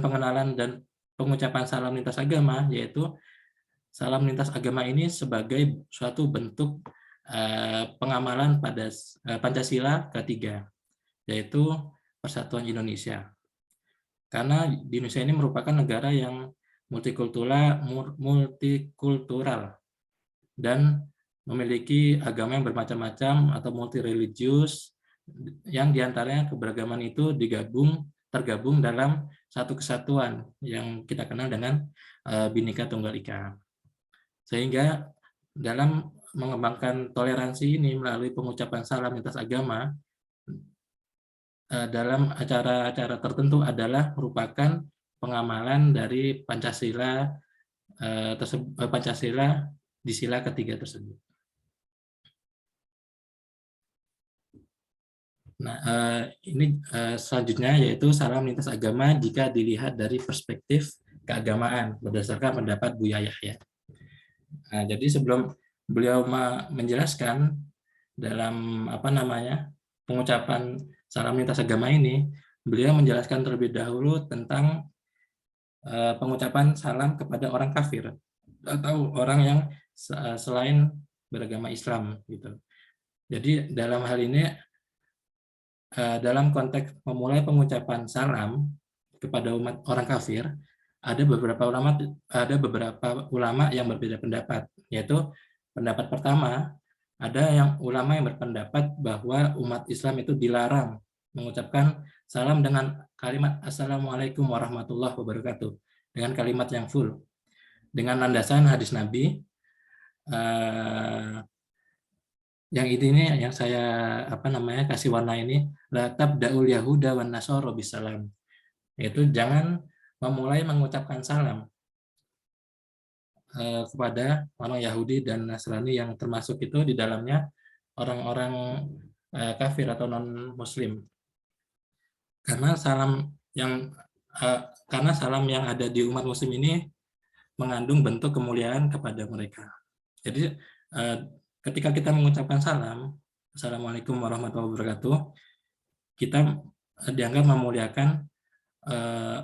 pengenalan dan pengucapan salam lintas agama, yaitu salam lintas agama ini sebagai suatu bentuk pengamalan pada Pancasila ketiga, yaitu Persatuan Indonesia. Karena di Indonesia ini merupakan negara yang multikultural dan memiliki agama yang bermacam-macam atau multireligius, yang diantaranya keberagaman itu tergabung dalam satu kesatuan yang kita kenal dengan Bhinneka Tunggal Ika. Sehingga dalam mengembangkan toleransi ini melalui pengucapan salam lintas agama dalam acara-acara tertentu adalah merupakan pengamalan dari Pancasila di sila ketiga tersebut. Nah, ini selanjutnya yaitu salam lintas agama jika dilihat dari perspektif keagamaan berdasarkan pendapat Buya Yahya. Nah, jadi sebelum beliau menjelaskan dalam pengucapan salam lintas agama ini, beliau menjelaskan terlebih dahulu tentang pengucapan salam kepada orang kafir atau orang yang selain beragama Islam gitu. Jadi dalam hal ini dalam konteks memulai pengucapan salam kepada orang kafir, ada beberapa ulama yang berbeda pendapat, yaitu pendapat pertama, ada yang ulama yang berpendapat bahwa umat Islam itu dilarang mengucapkan salam dengan kalimat Assalamualaikum warahmatullahi wabarakatuh, dengan kalimat yang full, dengan landasan hadis Nabi. Yang ini yang saya kasih warna ini, la tabda'ul yahuda wan nasara bisalam, yaitu jangan memulai mengucapkan salam kepada orang Yahudi dan Nasrani yang termasuk itu di dalamnya orang-orang kafir atau non Muslim, karena salam yang ada di umat Muslim ini mengandung bentuk kemuliaan kepada mereka. Jadi ketika kita mengucapkan salam, Assalamualaikum warahmatullahi wabarakatuh, kita dianggap memuliakan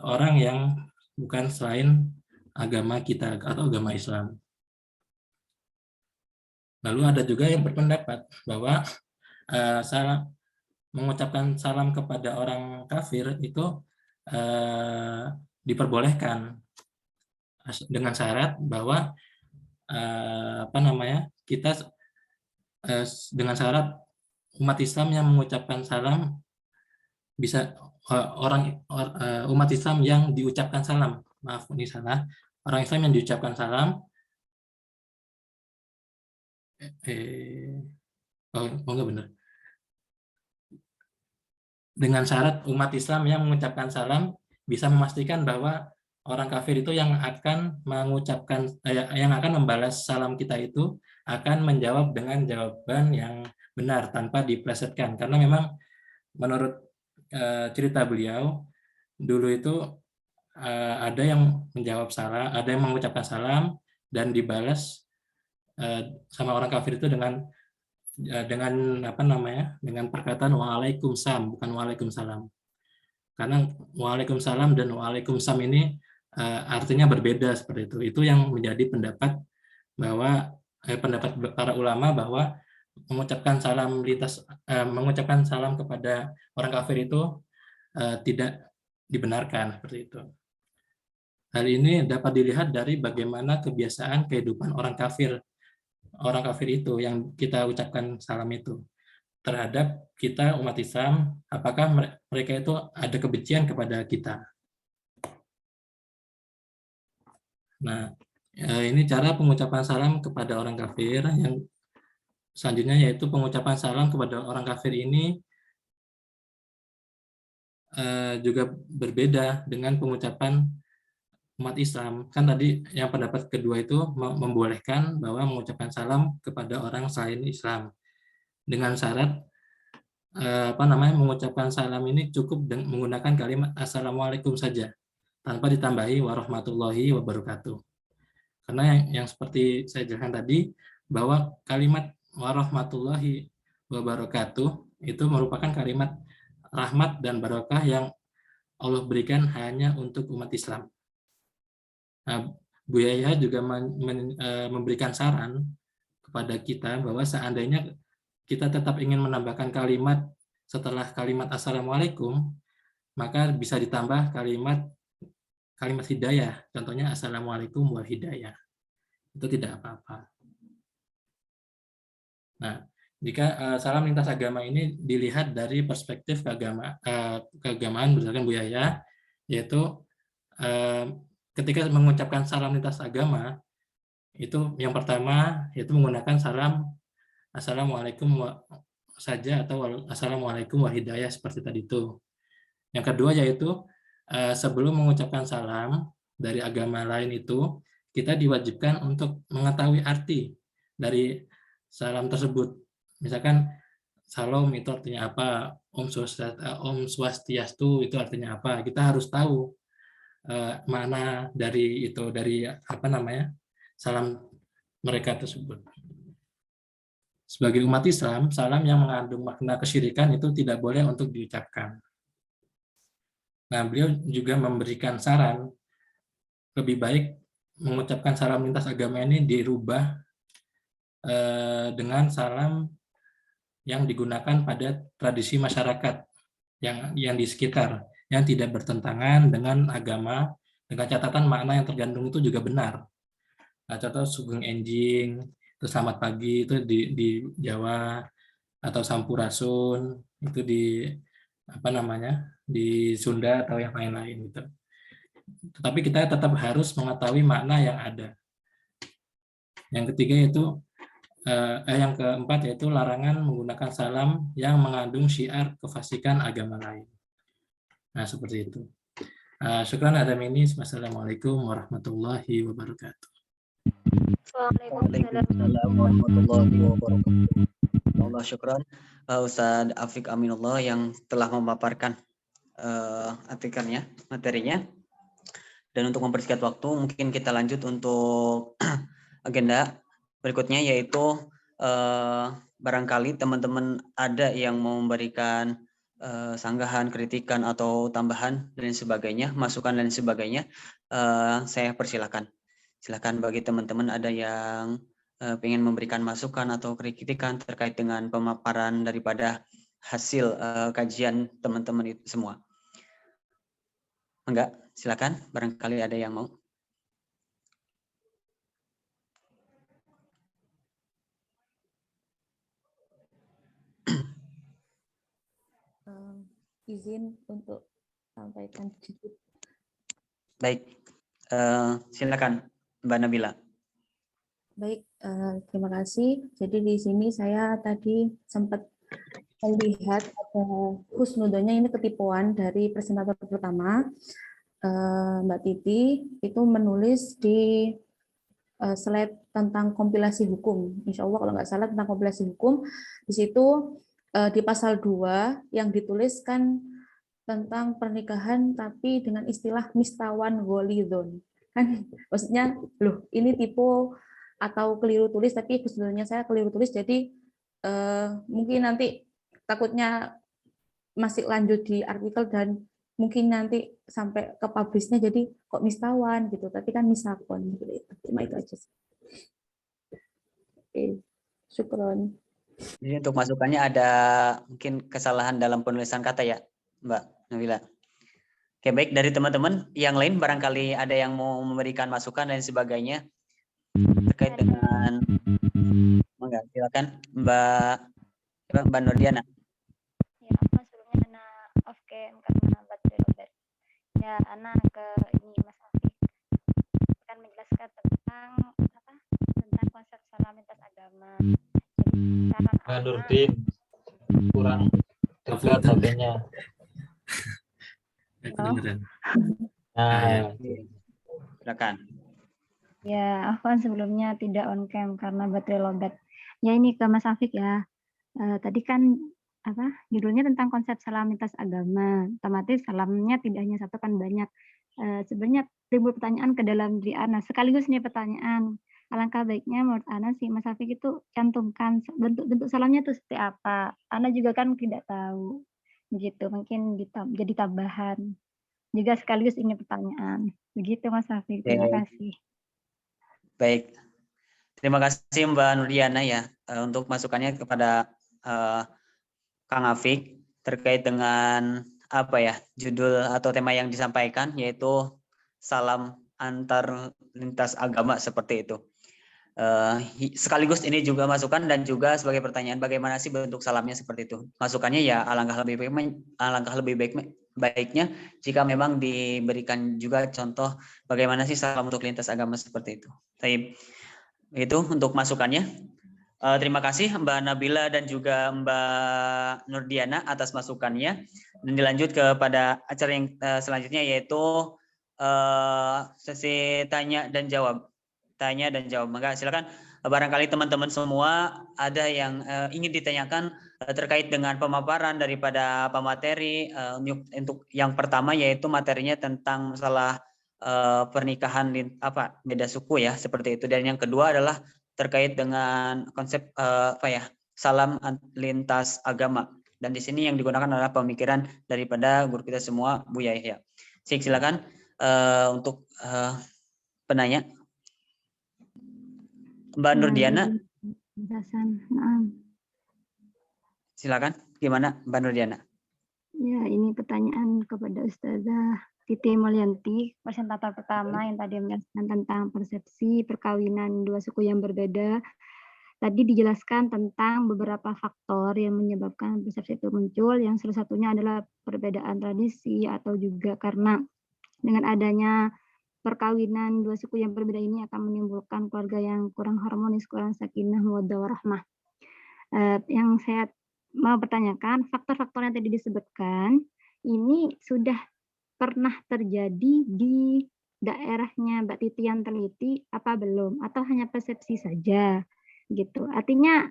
orang yang bukan selain agama kita atau agama Islam. Lalu ada juga yang berpendapat bahwa mengucapkan salam kepada orang kafir itu diperbolehkan dengan syarat bahwa kita dengan syarat umat Islam yang mengucapkan salam bisa umat Islam yang diucapkan salam, maaf ini salah, orang Islam yang diucapkan salam enggak benar, dengan syarat umat Islam yang mengucapkan salam bisa memastikan bahwa orang kafir itu yang akan mengucapkan, yang akan membalas salam kita itu akan menjawab dengan jawaban yang benar tanpa diplesetkan. Karena memang menurut cerita beliau dulu itu ada yang menjawab salam, ada yang mengucapkan salam dan dibalas sama orang kafir itu dengan apa namanya, dengan perkataan waalaikumsalam, bukan waalaikumsalam. Karena waalaikumsalam dan waalaikumsalam ini artinya berbeda seperti itu. Itu yang menjadi pendapat bahwa pendapat para ulama bahwa mengucapkan salam kepada orang kafir itu tidak dibenarkan seperti itu. Hal ini dapat dilihat dari bagaimana kebiasaan kehidupan orang kafir itu yang kita ucapkan salam itu terhadap kita umat Islam, apakah mereka itu ada kebencian kepada kita. Nah, ini cara pengucapan salam kepada orang kafir. Yang selanjutnya yaitu pengucapan salam kepada orang kafir ini juga berbeda dengan pengucapan umat Islam. Kan tadi yang pendapat kedua itu membolehkan bahwa mengucapkan salam kepada orang selain Islam dengan syarat mengucapkan salam ini cukup menggunakan kalimat assalamualaikum saja tanpa ditambahi warahmatullahi wabarakatuh. Karena yang seperti saya jelaskan tadi bahwa kalimat warahmatullahi wabarakatuh itu merupakan kalimat rahmat dan barokah yang Allah berikan hanya untuk umat Islam. Nah, Bu Yahya juga memberikan saran kepada kita bahwa seandainya kita tetap ingin menambahkan kalimat setelah kalimat assalamualaikum, maka bisa ditambah kalimat hidayah. Contohnya assalamualaikum wal hidayah. Itu tidak apa-apa. Nah, jika salam lintas agama ini dilihat dari perspektif keagamaan berdasarkan Bu Yahya, yaitu ketika mengucapkan salam lintas agama, itu yang pertama yaitu menggunakan salam assalamualaikum saja atau assalamualaikum wal hidayah seperti tadi itu. Yang kedua yaitu sebelum mengucapkan salam dari agama lain itu, kita diwajibkan untuk mengetahui arti dari salam tersebut. Misalkan salam itu artinya apa, Om Swastiastu itu artinya apa. Kita harus tahu makna dari itu, dari salam mereka tersebut. Sebagai umat Islam, salam yang mengandung makna kesyirikan itu tidak boleh untuk diucapkan. Nah, beliau juga memberikan saran lebih baik mengucapkan salam lintas agama ini dirubah dengan salam yang digunakan pada tradisi masyarakat yang di sekitar, yang tidak bertentangan dengan agama, dengan catatan makna yang tergantung itu juga benar. Nah, contoh sugeng enjing, itu selamat pagi itu di Jawa, atau sampurasun itu di Sunda atau yang lain-lain gitu. Tetapi kita tetap harus mengetahui makna yang ada. Yang ketiga yaitu yang keempat yaitu larangan menggunakan salam yang mengandung syiar kefasikan agama lain. Nah, seperti itu. Syukran ada ini. Wassalamualaikum warahmatullahi wabarakatuh. Waalaikumsalam warahmatullahi wabarakatuh. Allah syukran Ustadz Afiq Aminullah yang telah memaparkan artikelnya, materinya. Dan untuk mempersingkat waktu, mungkin kita lanjut untuk agenda berikutnya, yaitu barangkali teman-teman ada yang mau memberikan sanggahan, kritikan, atau tambahan dan sebagainya, masukan dan sebagainya, saya persilakan. Silakan bagi teman-teman ada yang ingin memberikan masukan atau kritikan terkait dengan pemaparan daripada hasil kajian teman-teman itu semua. Enggak, silakan, barangkali ada yang mau. Izin untuk sampaikan sedikit. Baik, silakan Mbak Nabila. Baik, terima kasih. Jadi di sini saya tadi sempat melihat ada husnudonya, ini ketipuan dari presentator pertama. Mbak Titi itu menulis di slide tentang kompilasi hukum. Insya Allah kalau nggak salah tentang kompilasi hukum. Di situ di pasal 2 yang dituliskan tentang pernikahan tapi dengan istilah mistawan golidon. Kan maksudnya, loh ini tipe atau keliru tulis, tapi sebenarnya saya keliru tulis, jadi mungkin nanti takutnya masih lanjut di artikel dan mungkin nanti sampai ke publishnya jadi kok mistawan gitu, tapi kan misakon gitu. Cuma itu aja. Oke, syukron. Jadi untuk masukannya ada mungkin kesalahan dalam penulisan kata ya, Mbak Nabila. Oke, baik, dari teman-teman yang lain barangkali ada yang mau memberikan masukan dan sebagainya terkait dengan, enggak, silakan Mbak Nordiana. Ya, apa sebelumnya anak off cam karena baterai lowbat. Ya, anak ke ini Mas Afif akan menjelaskan tentang apa? Tentang konsep salam lintas agama. Jadi saran anak Nurdin kurang dekat HP-nya. Kedengeran. Nah, Silakan. ya, afwan sebelumnya tidak on cam karena baterai lowbat. Ya, ini ke Mas Afif ya. Tadi kan apa judulnya tentang konsep salam lintas agama, otomatis salamnya tidak hanya satu kan banyak. Sebenarnya timbul pertanyaan ke dalam diri Ana, sekaligus nih pertanyaan, alangkah baiknya menurut Ana sih Mas Afif itu cantumkan bentuk-bentuk salamnya itu seperti apa. Ana juga kan tidak tahu begitu, mungkin jadi tambahan juga sekaligus ini pertanyaan begitu Mas Afif. Terima kasih. Baik, terima kasih Mbak Nurdiana ya untuk masukannya kepada Kang Afik terkait dengan apa ya judul atau tema yang disampaikan, yaitu salam antar lintas agama seperti itu. Sekaligus ini juga masukan dan juga sebagai pertanyaan, bagaimana sih bentuk salamnya seperti itu. Masukannya ya alangkah lebih baiknya jika memang diberikan juga contoh bagaimana sih salam untuk lintas agama seperti itu. Baik, itu untuk masukannya. Terima kasih Mbak Nabila dan juga Mbak Nurdiana atas masukannya. Dan dilanjut kepada acara yang selanjutnya, yaitu sesi tanya dan jawab. Tanya dan jawab. Maka silakan, barangkali teman-teman semua ada yang ingin ditanyakan terkait dengan pemaparan daripada pemateri. Untuk yang pertama yaitu materinya tentang masalah pernikahan beda suku ya, seperti itu. Dan yang kedua adalah terkait dengan konsep salam lintas agama. Dan di sini yang digunakan adalah pemikiran daripada guru kita semua, Bu Yahya. Silakan untuk penanya. Mbak Nurdiana. Silakan, gimana Mbak Nurdiana? Ya, ini pertanyaan kepada Ustazah Titi Mulyanti, presentator pertama yang tadi menjelaskan tentang persepsi perkawinan dua suku yang berbeda. Tadi dijelaskan tentang beberapa faktor yang menyebabkan persepsi itu muncul, yang salah satunya adalah perbedaan tradisi atau juga karena dengan adanya perkawinan dua suku yang berbeda ini akan menimbulkan keluarga yang kurang harmonis, kurang sakinah, mawaddah warahmah. Yang saya mau pertanyakan, faktor-faktor yang tadi disebutkan ini sudah pernah terjadi di daerahnya Mbak Titi yang teliti apa belum, atau hanya persepsi saja gitu. Artinya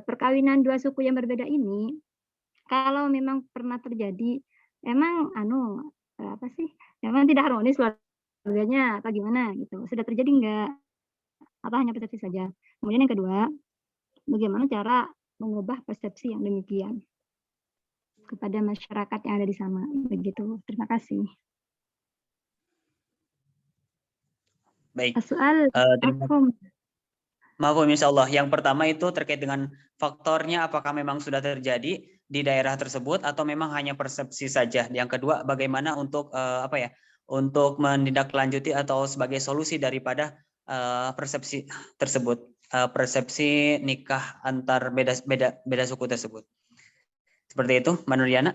perkawinan dua suku yang berbeda ini kalau memang pernah terjadi, emang memang tidak harmonis keluarganya atau gimana gitu, sudah terjadi enggak atau hanya persepsi saja. Kemudian yang kedua, bagaimana cara mengubah persepsi yang demikian kepada masyarakat yang ada di sana, begitu. Terima kasih. Baik. Soal Maaf, insya Allah. Yang pertama itu terkait dengan faktornya, apakah memang sudah terjadi di daerah tersebut atau memang hanya persepsi saja. Yang kedua, bagaimana untuk untuk menindaklanjuti atau sebagai solusi daripada persepsi tersebut, persepsi nikah antar beda suku tersebut. Seperti itu, Mbak Nurdiana.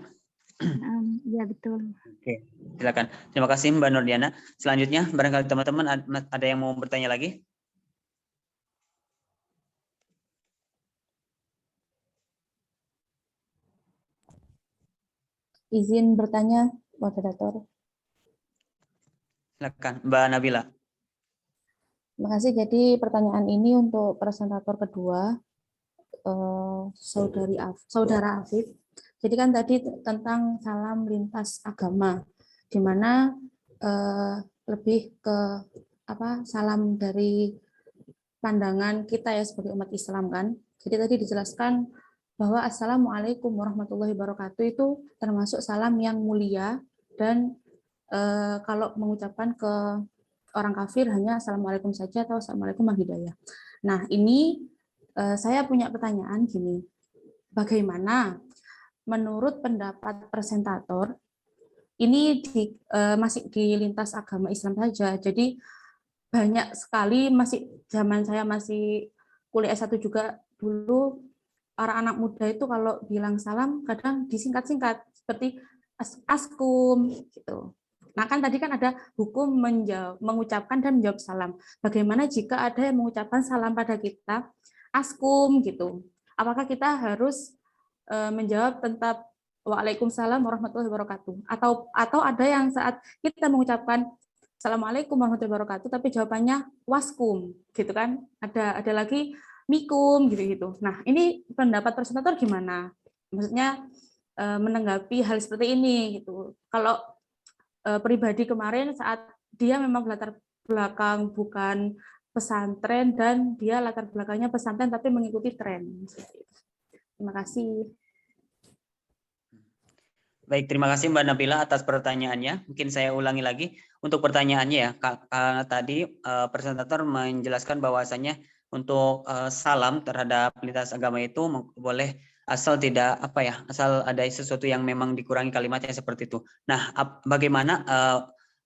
Ya, betul. Oke, silakan. Terima kasih Mbak Nurdiana. Selanjutnya, barangkali teman-teman ada yang mau bertanya lagi? Izin bertanya, moderator. Silakan Mbak Nabila. Terima kasih. Jadi pertanyaan ini untuk presentator kedua, Saudara Afif. Jadi kan tadi tentang salam lintas agama, di mana lebih ke salam dari pandangan kita ya sebagai umat Islam kan. Jadi tadi dijelaskan bahwa Assalamualaikum warahmatullahi wabarakatuh itu termasuk salam yang mulia, dan kalau mengucapkan ke orang kafir hanya Assalamualaikum saja atau Assalamualaikum warahmatullahi wabarakatuh. Nah, ini saya punya pertanyaan gini. Bagaimana menurut pendapat presentator ini masih di lintas agama Islam saja. Jadi banyak sekali zaman saya masih kuliah S1 juga dulu, para anak muda itu kalau bilang salam kadang disingkat-singkat seperti askum gitu. Nah, kan tadi kan ada hukum mengucapkan dan menjawab salam. Bagaimana jika ada yang mengucapkan salam pada kita, askum gitu? Apakah kita harus menjawab tetap Waalaikumsalam warahmatullahi wabarakatuh? Atau ada yang saat kita mengucapkan Assalamualaikum warahmatullahi wabarakatuh, tapi jawabannya waskum, gitu kan? Ada lagi mikum, gitu-gitu. Nah, ini pendapat presentator gimana? Maksudnya menanggapi hal seperti ini, gitu. Kalau pribadi kemarin saat dia memang latar belakang bukan pesantren dan dia latar belakangnya pesantren tapi mengikuti tren. Terima kasih. Baik, terima kasih Mbak Nabila atas pertanyaannya. Mungkin saya ulangi lagi untuk pertanyaannya ya. Karena tadi presentator menjelaskan bahwasannya untuk salam terhadap lintas agama itu boleh asal tidak asal ada sesuatu yang memang dikurangi kalimatnya seperti itu. Nah, bagaimana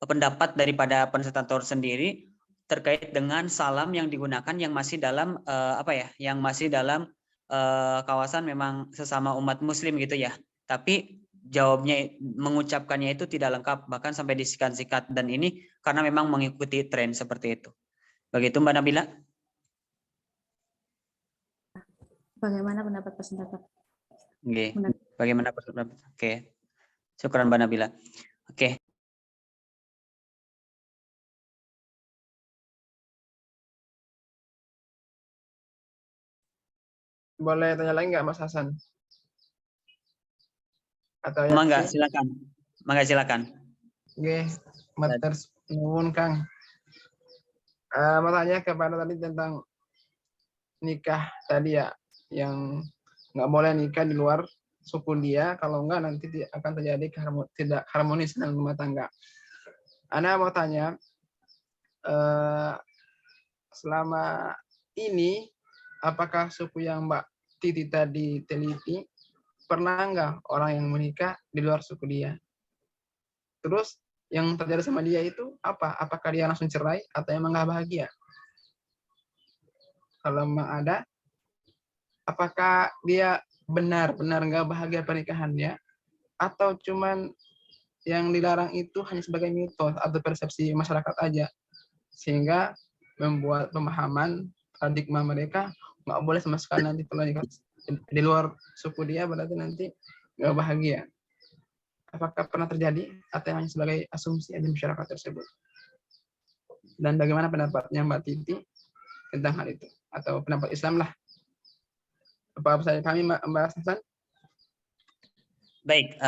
pendapat daripada presentator sendiri terkait dengan salam yang digunakan yang masih dalam yang masih dalam kawasan memang sesama umat Muslim gitu ya. Tapi jawabnya mengucapkannya itu tidak lengkap, bahkan sampai disikat-sikat, dan ini karena memang mengikuti tren seperti itu. Begitu Mbak Nabila? Bagaimana pendapat presentator? Oke. Bagaimana pendapat? Oke. Syukran Mbak Nabila. Oke. Boleh tanya lagi nggak Mas Hasan? Atau ya? Mangga, silakan. Mangga, silakan. Oke, matur nuwun Kang. Mau tanya kepada tadi tentang nikah tadi ya, yang nggak boleh nikah di luar suku dia, kalau enggak nanti akan terjadi tidak harmonis dalam rumah tangga. Ana mau tanya, selama ini apakah suku yang Mbak Titi tadi teliti pernah nggak orang yang menikah di luar suku dia? Terus yang terjadi sama dia itu apa? Apakah dia langsung cerai atau emang nggak bahagia? Kalau memang ada, apakah dia benar-benar nggak bahagia pernikahannya, atau cuman yang dilarang itu hanya sebagai mitos atau persepsi masyarakat aja, sehingga membuat pemahaman paradigma mereka nggak boleh sama sekali nanti kalau nikah di luar suku dia berarti nanti nggak bahagia. Apakah pernah terjadi atau hanya sebagai asumsi di masyarakat tersebut? Dan bagaimana pendapatnya Mbak Titi tentang hal itu? Atau pendapat Islam lah. Apa saya kami Mbak Hasan? Baik,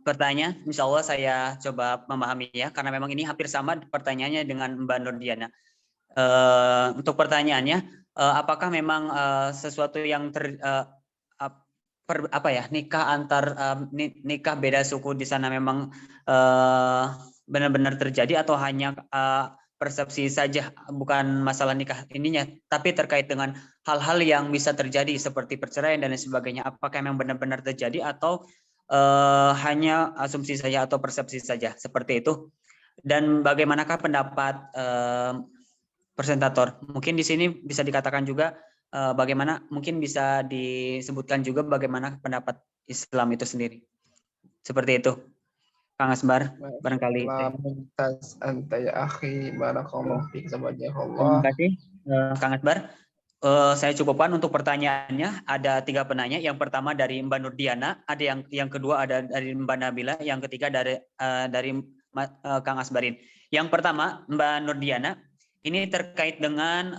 pertanyaan insya Allah saya coba memahami ya, karena memang ini hampir sama pertanyaannya dengan Mbak Nurdiana. Untuk pertanyaannya, apakah memang sesuatu yang nikah antar nikah beda suku di sana memang benar-benar terjadi atau hanya persepsi saja, bukan masalah nikah ininya, tapi terkait dengan hal-hal yang bisa terjadi seperti perceraian dan lain sebagainya. Apakah memang benar-benar terjadi atau hanya asumsi saja atau persepsi saja seperti itu? Dan bagaimanakah pendapat presentator? Mungkin di sini bisa dikatakan juga bagaimana, mungkin bisa disebutkan juga bagaimana pendapat Islam itu sendiri. Seperti itu. Kang Asbar, barangkali. Terima kasih, Kang Asbar. Saya cukupkan untuk pertanyaannya. Ada 3 penanya. Yang pertama dari Mbak Nurdiana, ada yang kedua ada dari Mbak Nabila, yang ketiga dari Kang Asbarin. Yang pertama, Mbak Nurdiana, ini terkait dengan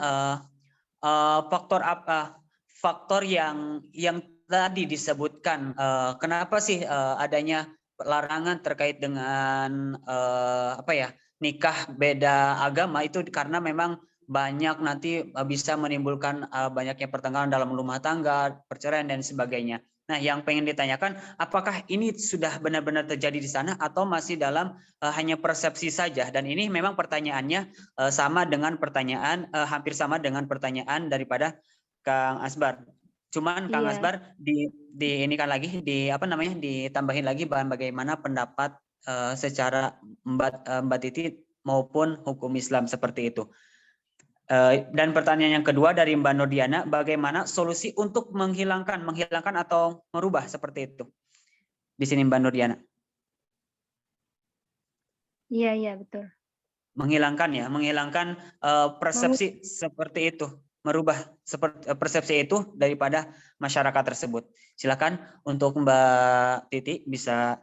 faktor yang tadi disebutkan. Kenapa sih adanya larangan terkait dengan nikah beda agama itu karena memang banyak nanti bisa menimbulkan banyaknya pertengkaran dalam rumah tangga, perceraian dan sebagainya. Nah, yang pengen ditanyakan, apakah ini sudah benar-benar terjadi di sana atau masih dalam hanya persepsi saja? Dan ini memang pertanyaannya sama dengan pertanyaan hampir sama dengan pertanyaan daripada Kang Asbar. Cuman Kang Asbar diinikan lagi ditambahin lagi bagaimana pendapat secara Mbak Titi maupun hukum Islam seperti itu. Dan pertanyaan yang kedua dari Mbak Nurdiana, bagaimana solusi untuk menghilangkan atau merubah seperti itu? Di sini Mbak Nurdiana. Iya, betul. Menghilangkan persepsi seperti itu, merubah persepsi itu daripada masyarakat tersebut. Silakan untuk Mbak Titi bisa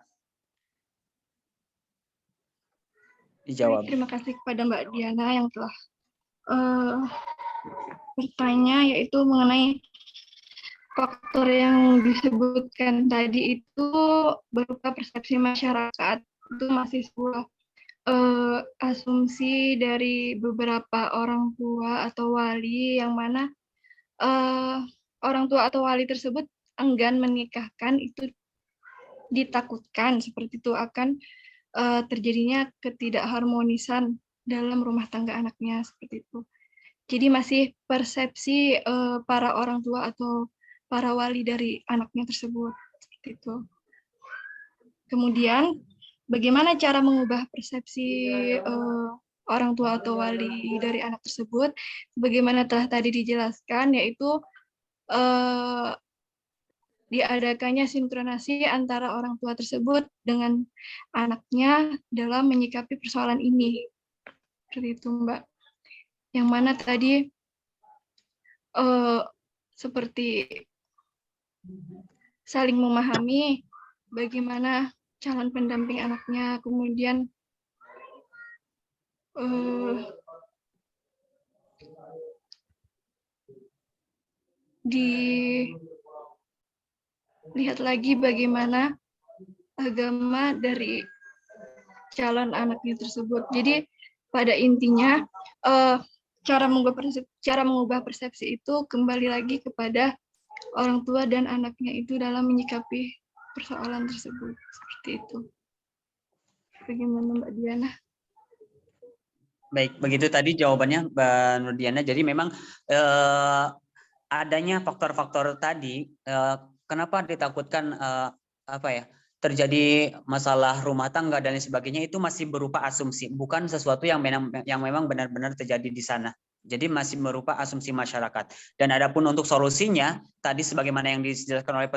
dijawab. Terima kasih kepada Mbak Diana yang telah bertanya, yaitu mengenai faktor yang disebutkan tadi itu berupa persepsi masyarakat. Itu masih sebuah asumsi dari beberapa orang tua atau wali yang mana orang tua atau wali tersebut enggan menikahkan, itu ditakutkan seperti itu akan terjadinya ketidakharmonisan dalam rumah tangga anaknya seperti itu. Jadi masih persepsi para orang tua atau para wali dari anaknya tersebut seperti itu. Kemudian bagaimana cara mengubah persepsi orang tua atau wali dari anak tersebut? Bagaimana telah tadi dijelaskan, yaitu diadakannya sinkronasi antara orang tua tersebut dengan anaknya dalam menyikapi persoalan ini. Seperti itu, Mbak. Yang mana tadi seperti saling memahami bagaimana calon pendamping anaknya, kemudian dilihat lagi bagaimana agama dari calon anaknya tersebut. Jadi pada intinya cara mengubah persepsi itu kembali lagi kepada orang tua dan anaknya itu dalam menyikapi persoalan tersebut. Seperti itu. Bagaimana Mbak Diana? Baik, begitu tadi jawabannya Mbak Nurdiana. Jadi memang adanya faktor-faktor tadi, kenapa ditakutkan terjadi masalah rumah tangga dan sebagainya, itu masih berupa asumsi, bukan sesuatu yang memang benar-benar terjadi di sana. Jadi masih berupa asumsi masyarakat. Dan adapun untuk solusinya, tadi sebagaimana yang dijelaskan oleh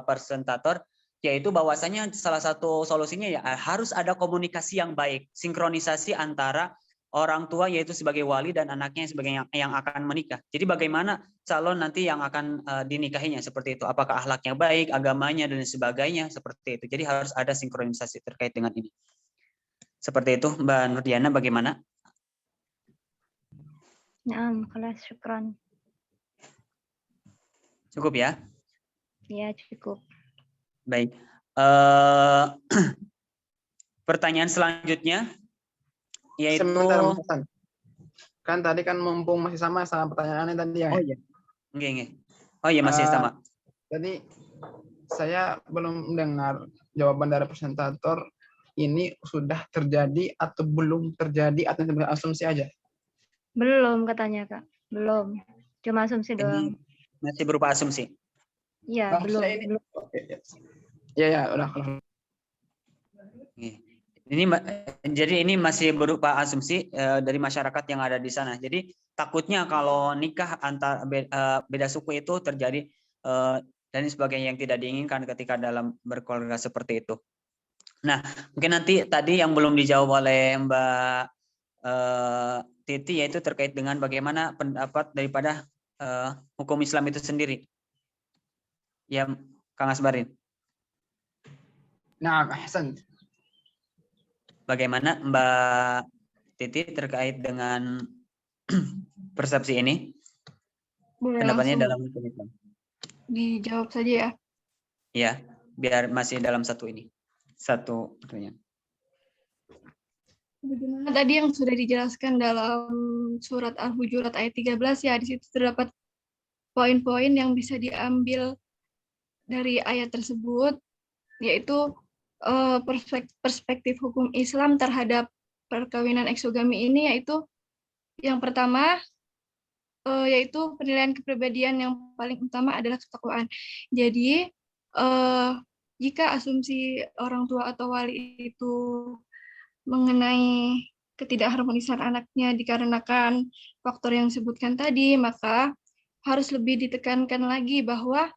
presentator, yaitu bahwasanya salah satu solusinya ya harus ada komunikasi yang baik, sinkronisasi antara orang tua yaitu sebagai wali dan anaknya sebagai yang akan menikah. Jadi bagaimana calon nanti yang akan dinikahinya seperti itu. Apakah akhlaknya baik, agamanya dan sebagainya seperti itu. Jadi harus ada sinkronisasi terkait dengan ini. Seperti itu Mbak Nurdiana, bagaimana? Naam, khalas, syukran. Cukup ya? Ya, cukup. Baik. Pertanyaan selanjutnya yaitu sebentar, Mas Hasan. Kan tadi kan mumpung masih sama pertanyaannya tadi ya. Oh iya. Oke. Oh iya masih sama. Tadi saya belum mendengar jawaban dari presentator, ini sudah terjadi atau belum terjadi atau asumsi aja? Belum katanya, Kak. Belum. Cuma asumsi doang. Masih berupa asumsi. Iya, belum. Ya, udah. Jadi ini masih berupa asumsi dari masyarakat yang ada di sana. Jadi takutnya kalau nikah antar beda suku itu terjadi dan sebagainya yang tidak diinginkan ketika dalam berkeluarga seperti itu. Nah, mungkin nanti tadi yang belum dijawab oleh Mbak Titi yaitu terkait dengan bagaimana pendapat daripada hukum Islam itu sendiri. Ya, Kang Asbarin. Nah, Hasan. Bagaimana Mbak Titi terkait dengan persepsi ini? Boleh Pendapatnya langsung dalam hukum Islam. dijawab saja ya. Ya, biar masih dalam satu pertanyaan. Bagaimana tadi yang sudah dijelaskan dalam surat Al-Hujurat ayat 13 ya, di situ terdapat poin-poin yang bisa diambil dari ayat tersebut, yaitu perspektif hukum Islam terhadap perkawinan eksogami ini, yaitu yang pertama yaitu penilaian kepribadian yang paling utama adalah ketakwaan. Jadi jika asumsi orang tua atau wali itu mengenai ketidakharmonisan anaknya dikarenakan faktor yang disebutkan tadi, maka harus lebih ditekankan lagi bahwa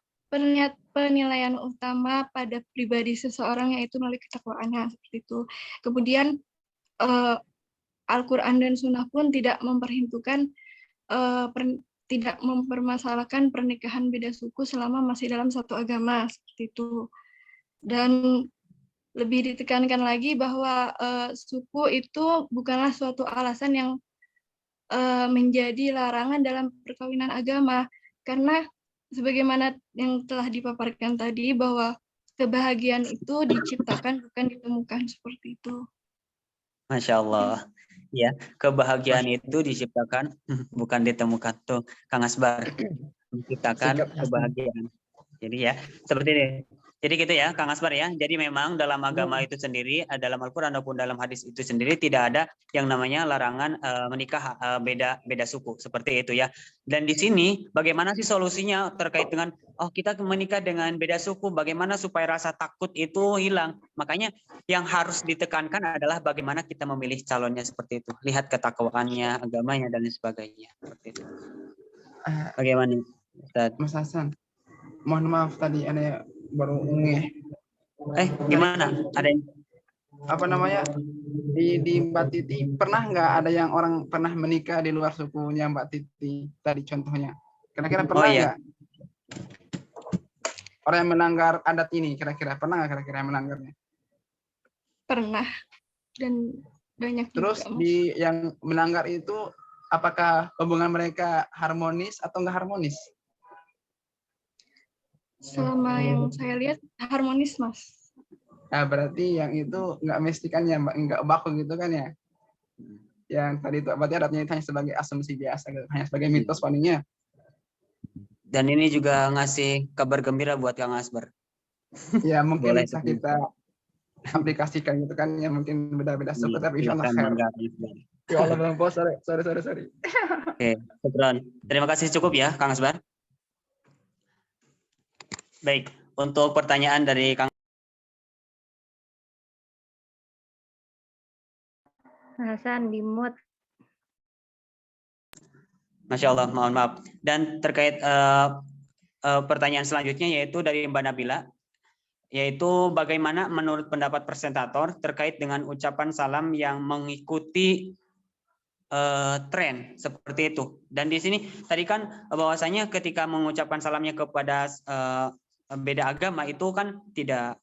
penilaian utama pada pribadi seseorang yaitu melalui ketakwaannya, seperti itu. Kemudian Al-Quran dan Sunnah pun tidak tidak mempermasalahkan pernikahan beda suku selama masih dalam satu agama, seperti itu. Dan lebih ditekankan lagi bahwa suku itu bukanlah suatu alasan yang menjadi larangan dalam perkawinan agama, karena sebagaimana yang telah dipaparkan tadi bahwa kebahagiaan itu diciptakan bukan ditemukan, seperti itu. Masya Allah. Ya, kebahagiaan itu diciptakan bukan ditemukan. Tuh, Kang Asbar menciptakan kebahagiaan. Jadi ya, seperti ini. Jadi gitu ya, Kang Asbar ya. Jadi memang dalam agama itu sendiri, dalam Al-Quran ataupun dalam hadis itu sendiri tidak ada yang namanya larangan menikah beda suku, seperti itu ya. Dan di sini bagaimana sih solusinya terkait dengan kita menikah dengan beda suku, bagaimana supaya rasa takut itu hilang? Makanya yang harus ditekankan adalah bagaimana kita memilih calonnya, seperti itu. Lihat ketakwaannya, agamanya dan sebagainya, seperti itu. Bagaimana, Ustaz? Mas Hasan, mohon maaf tadi ada baru ngeh. Gimana? Ada yang apa namanya di Mbak Titi pernah nggak ada yang orang pernah menikah di luar sukunya Mbak Titi tadi contohnya? Kira-kira pernah nggak? Orang yang melanggar adat ini kira-kira pernah nggak kira-kira yang melanggarnya? Pernah, dan banyak Terus juga, di yang melanggar itu apakah hubungan mereka harmonis atau nggak harmonis? Selama yang saya lihat harmonis, Mas. Nah, berarti yang itu nggak mesti kan ya, nggak baku gitu kan ya? Yang tadi itu berarti adatnya itu hanya sebagai asumsi biasa, gitu. Hanya sebagai mitos palingnya. Dan ini juga ngasih kabar gembira buat Kang Asbar. Ya mungkin Boleh bisa kita aplikasikan gitu kan ya, mungkin beda-beda suku tapi insyaallah khair. Ya Allah Bang Bos, sorry. Oke, syukran. Terima kasih, cukup ya Kang Asbar. Baik, untuk pertanyaan dari Kang Hasan di mute. Masya Allah, mohon maaf. Dan terkait pertanyaan selanjutnya yaitu dari Mbak Nabila, yaitu bagaimana menurut pendapat presentator terkait dengan ucapan salam yang mengikuti tren seperti itu. Dan di sini tadi kan bahwasanya ketika mengucapkan salamnya kepada beda agama itu kan tidak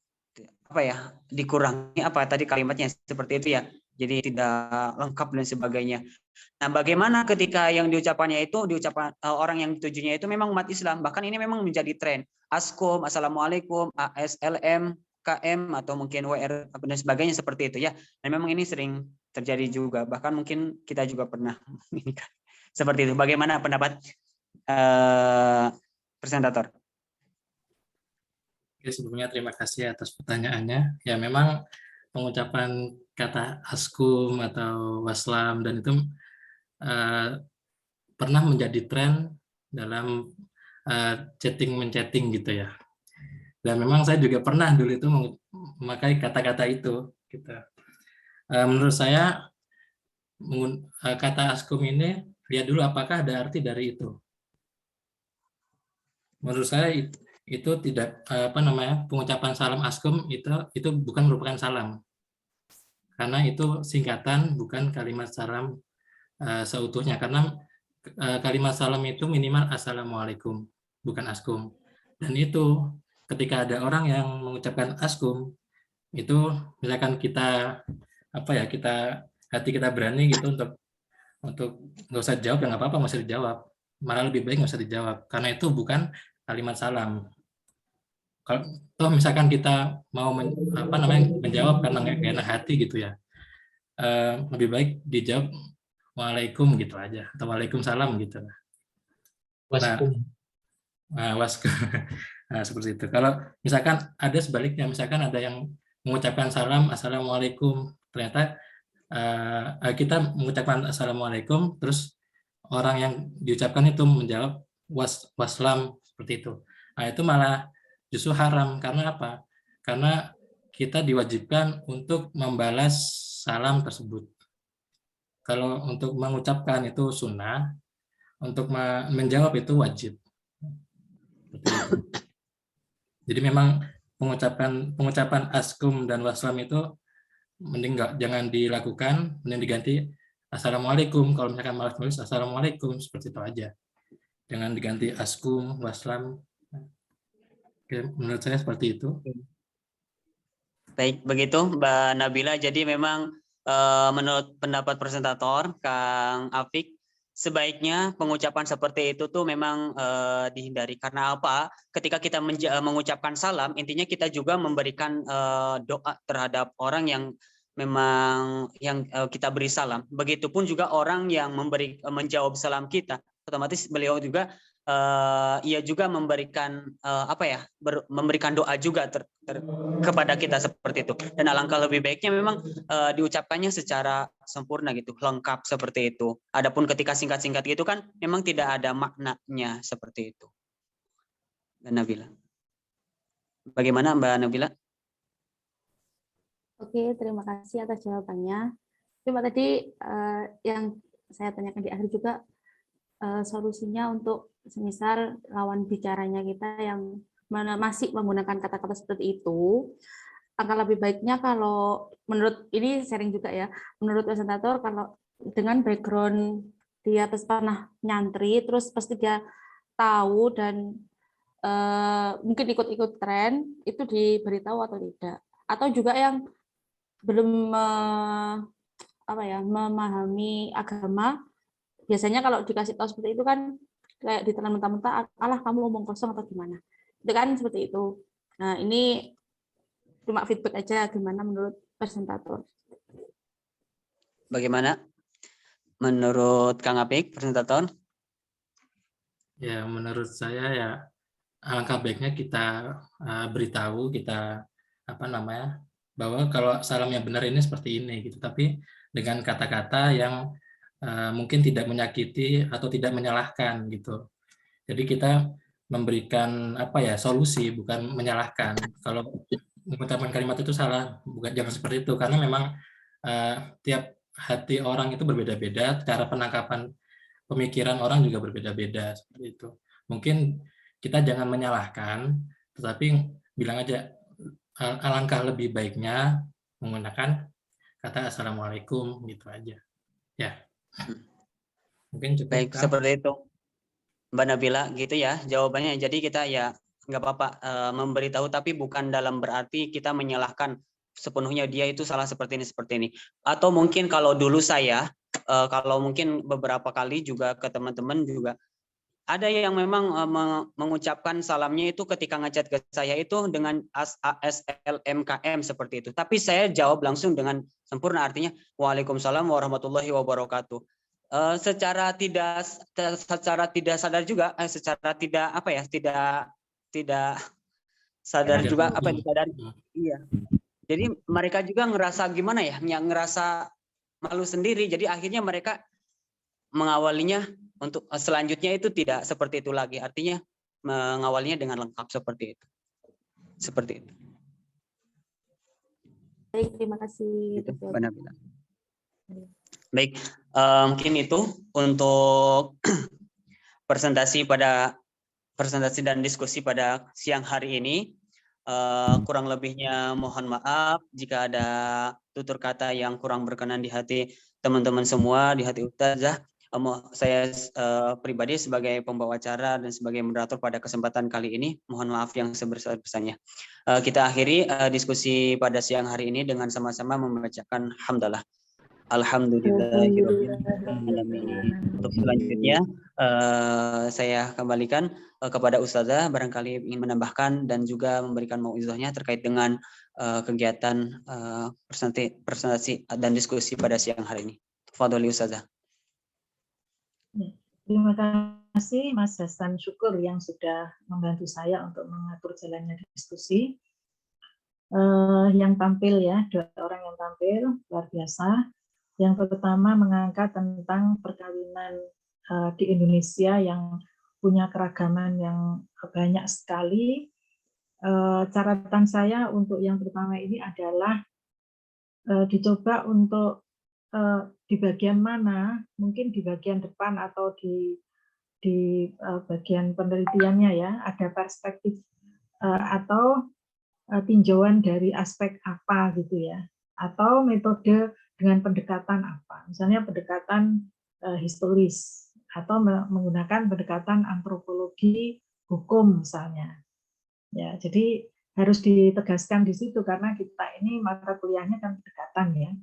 dikurangi tadi kalimatnya seperti itu ya. Jadi tidak lengkap dan sebagainya. Nah, bagaimana ketika yang diucapannya itu orang yang ditujunya itu memang umat Islam, bahkan ini memang menjadi tren. Askum, Assalamualaikum, ASLM, KM atau mungkin WR dan sebagainya seperti itu ya. Dan memang ini sering terjadi juga, bahkan mungkin kita juga pernah seperti itu. Bagaimana pendapat presentator? Oke, sebelumnya terima kasih atas pertanyaannya. Ya, memang pengucapan kata askum atau waslam dan itu pernah menjadi tren dalam chatting gitu ya. Dan memang saya juga pernah dulu itu memakai kata-kata itu. Gitu. Menurut saya kata askum ini lihat dulu apakah ada arti dari itu. Menurut saya itu tidak pengucapan salam askum itu bukan merupakan salam. Karena itu singkatan bukan kalimat salam seutuhnya, karena kalimat salam itu minimal assalamualaikum bukan askum. Dan itu ketika ada orang yang mengucapkan askum itu misalkan kita apa ya, hati kita berani gitu untuk nggak usah jawab, ya nggak apa-apa, nggak usah dijawab, malah lebih baik nggak usah dijawab, karena itu bukan kalimat salam. Kalau toh misalkan kita mau menjawab karena nggak enak hati gitu ya, lebih baik dijawab waalaikum gitu aja, atau waalaikumsalam gitu. Waskum. Nah, nah, seperti itu. Kalau misalkan ada sebaliknya, misalkan ada yang mengucapkan salam assalamualaikum, ternyata kita mengucapkan assalamualaikum, terus orang yang diucapkan itu menjawab waslam seperti itu. Nah, itu malah justru haram. Karena apa? Karena kita diwajibkan untuk membalas salam tersebut. Kalau untuk mengucapkan itu sunnah, untuk menjawab itu wajib. Jadi memang pengucapan askum dan waslam itu mending jangan dilakukan, mending diganti assalamualaikum. Kalau misalkan malas nulis assalamualaikum, seperti itu aja. Jangan diganti askum, waslam. Oke, menurut saya seperti itu. Baik, begitu Mbak Nabila. Jadi memang menurut pendapat presentator Kang Afik, sebaiknya pengucapan seperti itu tuh memang dihindari. Karena apa? Ketika kita mengucapkan salam, intinya kita juga memberikan doa terhadap orang yang memang kita beri salam. Begitupun juga orang yang menjawab salam kita, otomatis beliau juga ia juga memberikan memberikan doa juga kepada kita seperti itu. Dan alangkah lebih baiknya memang diucapkannya secara sempurna gitu, lengkap seperti itu. Adapun ketika singkat-singkat gitu kan memang tidak ada maknanya seperti itu. Mbak Nabila. Bagaimana Mbak Nabila? Oke, terima kasih atas jawabannya. Cuma tadi yang saya tanyakan di akhir juga solusinya untuk semisal lawan bicaranya kita yang masih menggunakan kata-kata seperti itu, angka lebih baiknya kalau menurut ini sharing juga ya, menurut presentator kalau dengan background dia pernah nyantri, terus pasti dia tahu dan mungkin ikut-ikut tren, itu diberitahu atau tidak, atau juga yang belum memahami agama, biasanya kalau dikasih tahu seperti itu kan kayak ditelan mentah-mentah, alah kamu ngomong kosong atau gimana, itu kan seperti itu. Nah ini cuma feedback aja, gimana menurut presentator? Bagaimana menurut Kang Apik, presentator? Ya, menurut saya ya alangkah baiknya kita beritahu, kita bahwa kalau salam yang benar ini seperti ini gitu, tapi dengan kata-kata yang mungkin tidak menyakiti atau tidak menyalahkan gitu. Jadi kita memberikan solusi, bukan menyalahkan. Kalau mengucapkan kalimat itu salah, bukan, jangan seperti itu, karena memang tiap hati orang itu berbeda-beda, cara penangkapan pemikiran orang juga berbeda-beda seperti itu. Mungkin kita jangan menyalahkan, tetapi bilang aja alangkah lebih baiknya menggunakan kata assalamualaikum gitu aja. Ya. Mungkin cukup. Baik, kan? Seperti itu Mbak Nabila gitu ya jawabannya. Jadi kita ya nggak apa-apa memberitahu, tapi bukan dalam berarti kita menyalahkan sepenuhnya dia itu salah seperti ini. Atau mungkin kalau dulu saya kalau mungkin beberapa kali juga ke teman-teman juga ada yang memang mengucapkan salamnya itu ketika ngechat ke saya itu dengan ASLMKM seperti itu. Tapi saya jawab langsung dengan sempurna, artinya Waalaikumsalam warahmatullahi wabarakatuh. Secara tidak sadar juga, secara tidak sadar juga apa yang disadari. Iya. Jadi mereka juga ngerasa gimana ya, ngerasa malu sendiri. Jadi akhirnya mereka mengawalinya untuk selanjutnya itu tidak seperti itu lagi. Artinya mengawalnya dengan lengkap seperti itu. Seperti itu. Baik, terima kasih. Gitu, baik, mungkin itu untuk presentasi dan diskusi pada siang hari ini. Kurang lebihnya mohon maaf jika ada tutur kata yang kurang berkenan di hati teman-teman semua, di hati Ustazah. Saya pribadi sebagai pembawa acara dan sebagai moderator pada kesempatan kali ini, mohon maaf yang sebesar-besarnya. Kita akhiri diskusi pada siang hari ini dengan sama-sama membacakan hamdalah. Alhamdulillahirabbil alamin. Untuk selanjutnya saya kembalikan kepada Ustazah, barangkali ingin menambahkan dan juga memberikan mauizahnya terkait dengan kegiatan presentasi dan diskusi pada siang hari ini. Tafadholi Ustazah. Terima kasih Mas Hasan Syukur yang sudah membantu saya untuk mengatur jalannya diskusi. Yang tampil ya, 2 orang yang tampil luar biasa. Yang pertama mengangkat tentang perkawinan di Indonesia yang punya keragaman yang banyak sekali. Catatan saya untuk yang pertama ini adalah dicoba untuk di bagian mana, mungkin di bagian depan atau di bagian penelitiannya ya, ada perspektif atau tinjauan dari aspek apa gitu ya, atau metode dengan pendekatan apa, misalnya pendekatan historis atau menggunakan pendekatan antropologi hukum misalnya. Ya, jadi harus ditegaskan di situ karena kita ini mata kuliahnya kan pendekatan ya.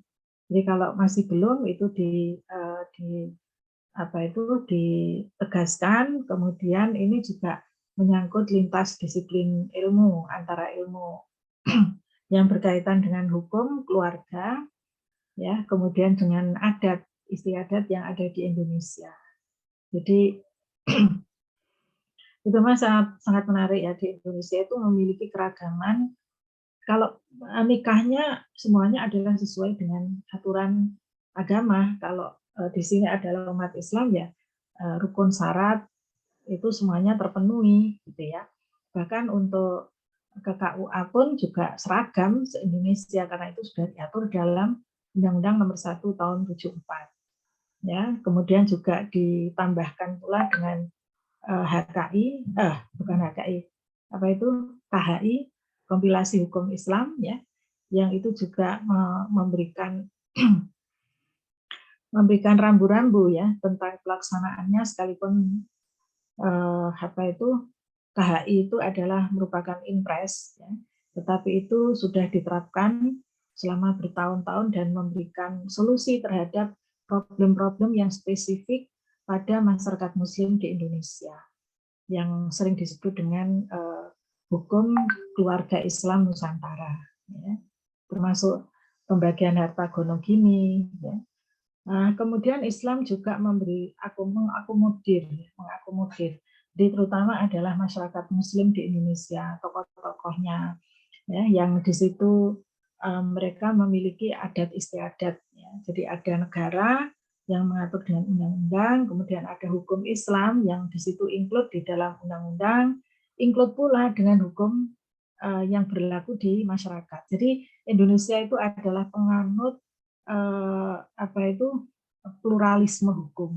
Jadi kalau masih belum itu ditegaskan, kemudian ini juga menyangkut lintas disiplin ilmu, antara ilmu yang berkaitan dengan hukum, keluarga, ya, kemudian dengan adat, istiadat yang ada di Indonesia. Jadi itu mas sangat menarik ya, di Indonesia itu memiliki keragaman. Kalau nikahnya semuanya adalah sesuai dengan aturan agama. Kalau di sini adalah umat Islam ya, rukun syarat itu semuanya terpenuhi gitu ya. Bahkan untuk KKUA pun juga seragam se-Indonesia karena itu sudah diatur dalam Undang-Undang Nomor 1 Tahun 74. Ya, kemudian juga ditambahkan pula dengan KHI, kompilasi hukum Islam ya, yang itu juga memberikan rambu-rambu ya tentang pelaksanaannya, sekalipun KHI itu adalah merupakan impres ya, tetapi itu sudah diterapkan selama bertahun-tahun dan memberikan solusi terhadap problem-problem yang spesifik pada masyarakat Muslim di Indonesia yang sering disebut dengan hukum keluarga Islam Nusantara, ya, termasuk pembagian harta gonogini. Ya. Kemudian Islam juga memberi mengakomodir, jadi terutama adalah masyarakat Muslim di Indonesia, tokoh-tokohnya, ya, yang di situ mereka memiliki adat istiadat. Ya. Jadi ada negara yang mengatur dengan undang-undang, kemudian ada hukum Islam yang di situ include di dalam undang-undang, include pula dengan hukum yang berlaku di masyarakat. Jadi Indonesia itu adalah penganut pluralisme hukum.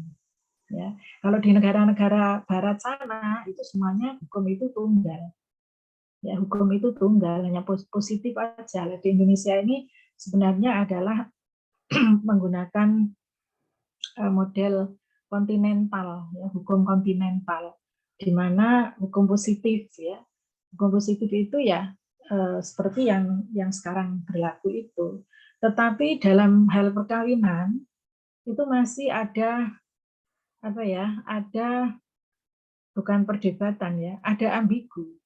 Ya. Kalau di negara-negara Barat sana itu semuanya hukum itu tunggal. Ya, hukum itu tunggal, hanya positif aja. Di Indonesia ini sebenarnya adalah menggunakan model kontinental, ya, hukum kontinental, di mana hukum positif ya, hukum positif itu ya seperti yang sekarang berlaku itu. Tetapi dalam hal perkawinan itu masih ada ada bukan perdebatan ya, ada ambigu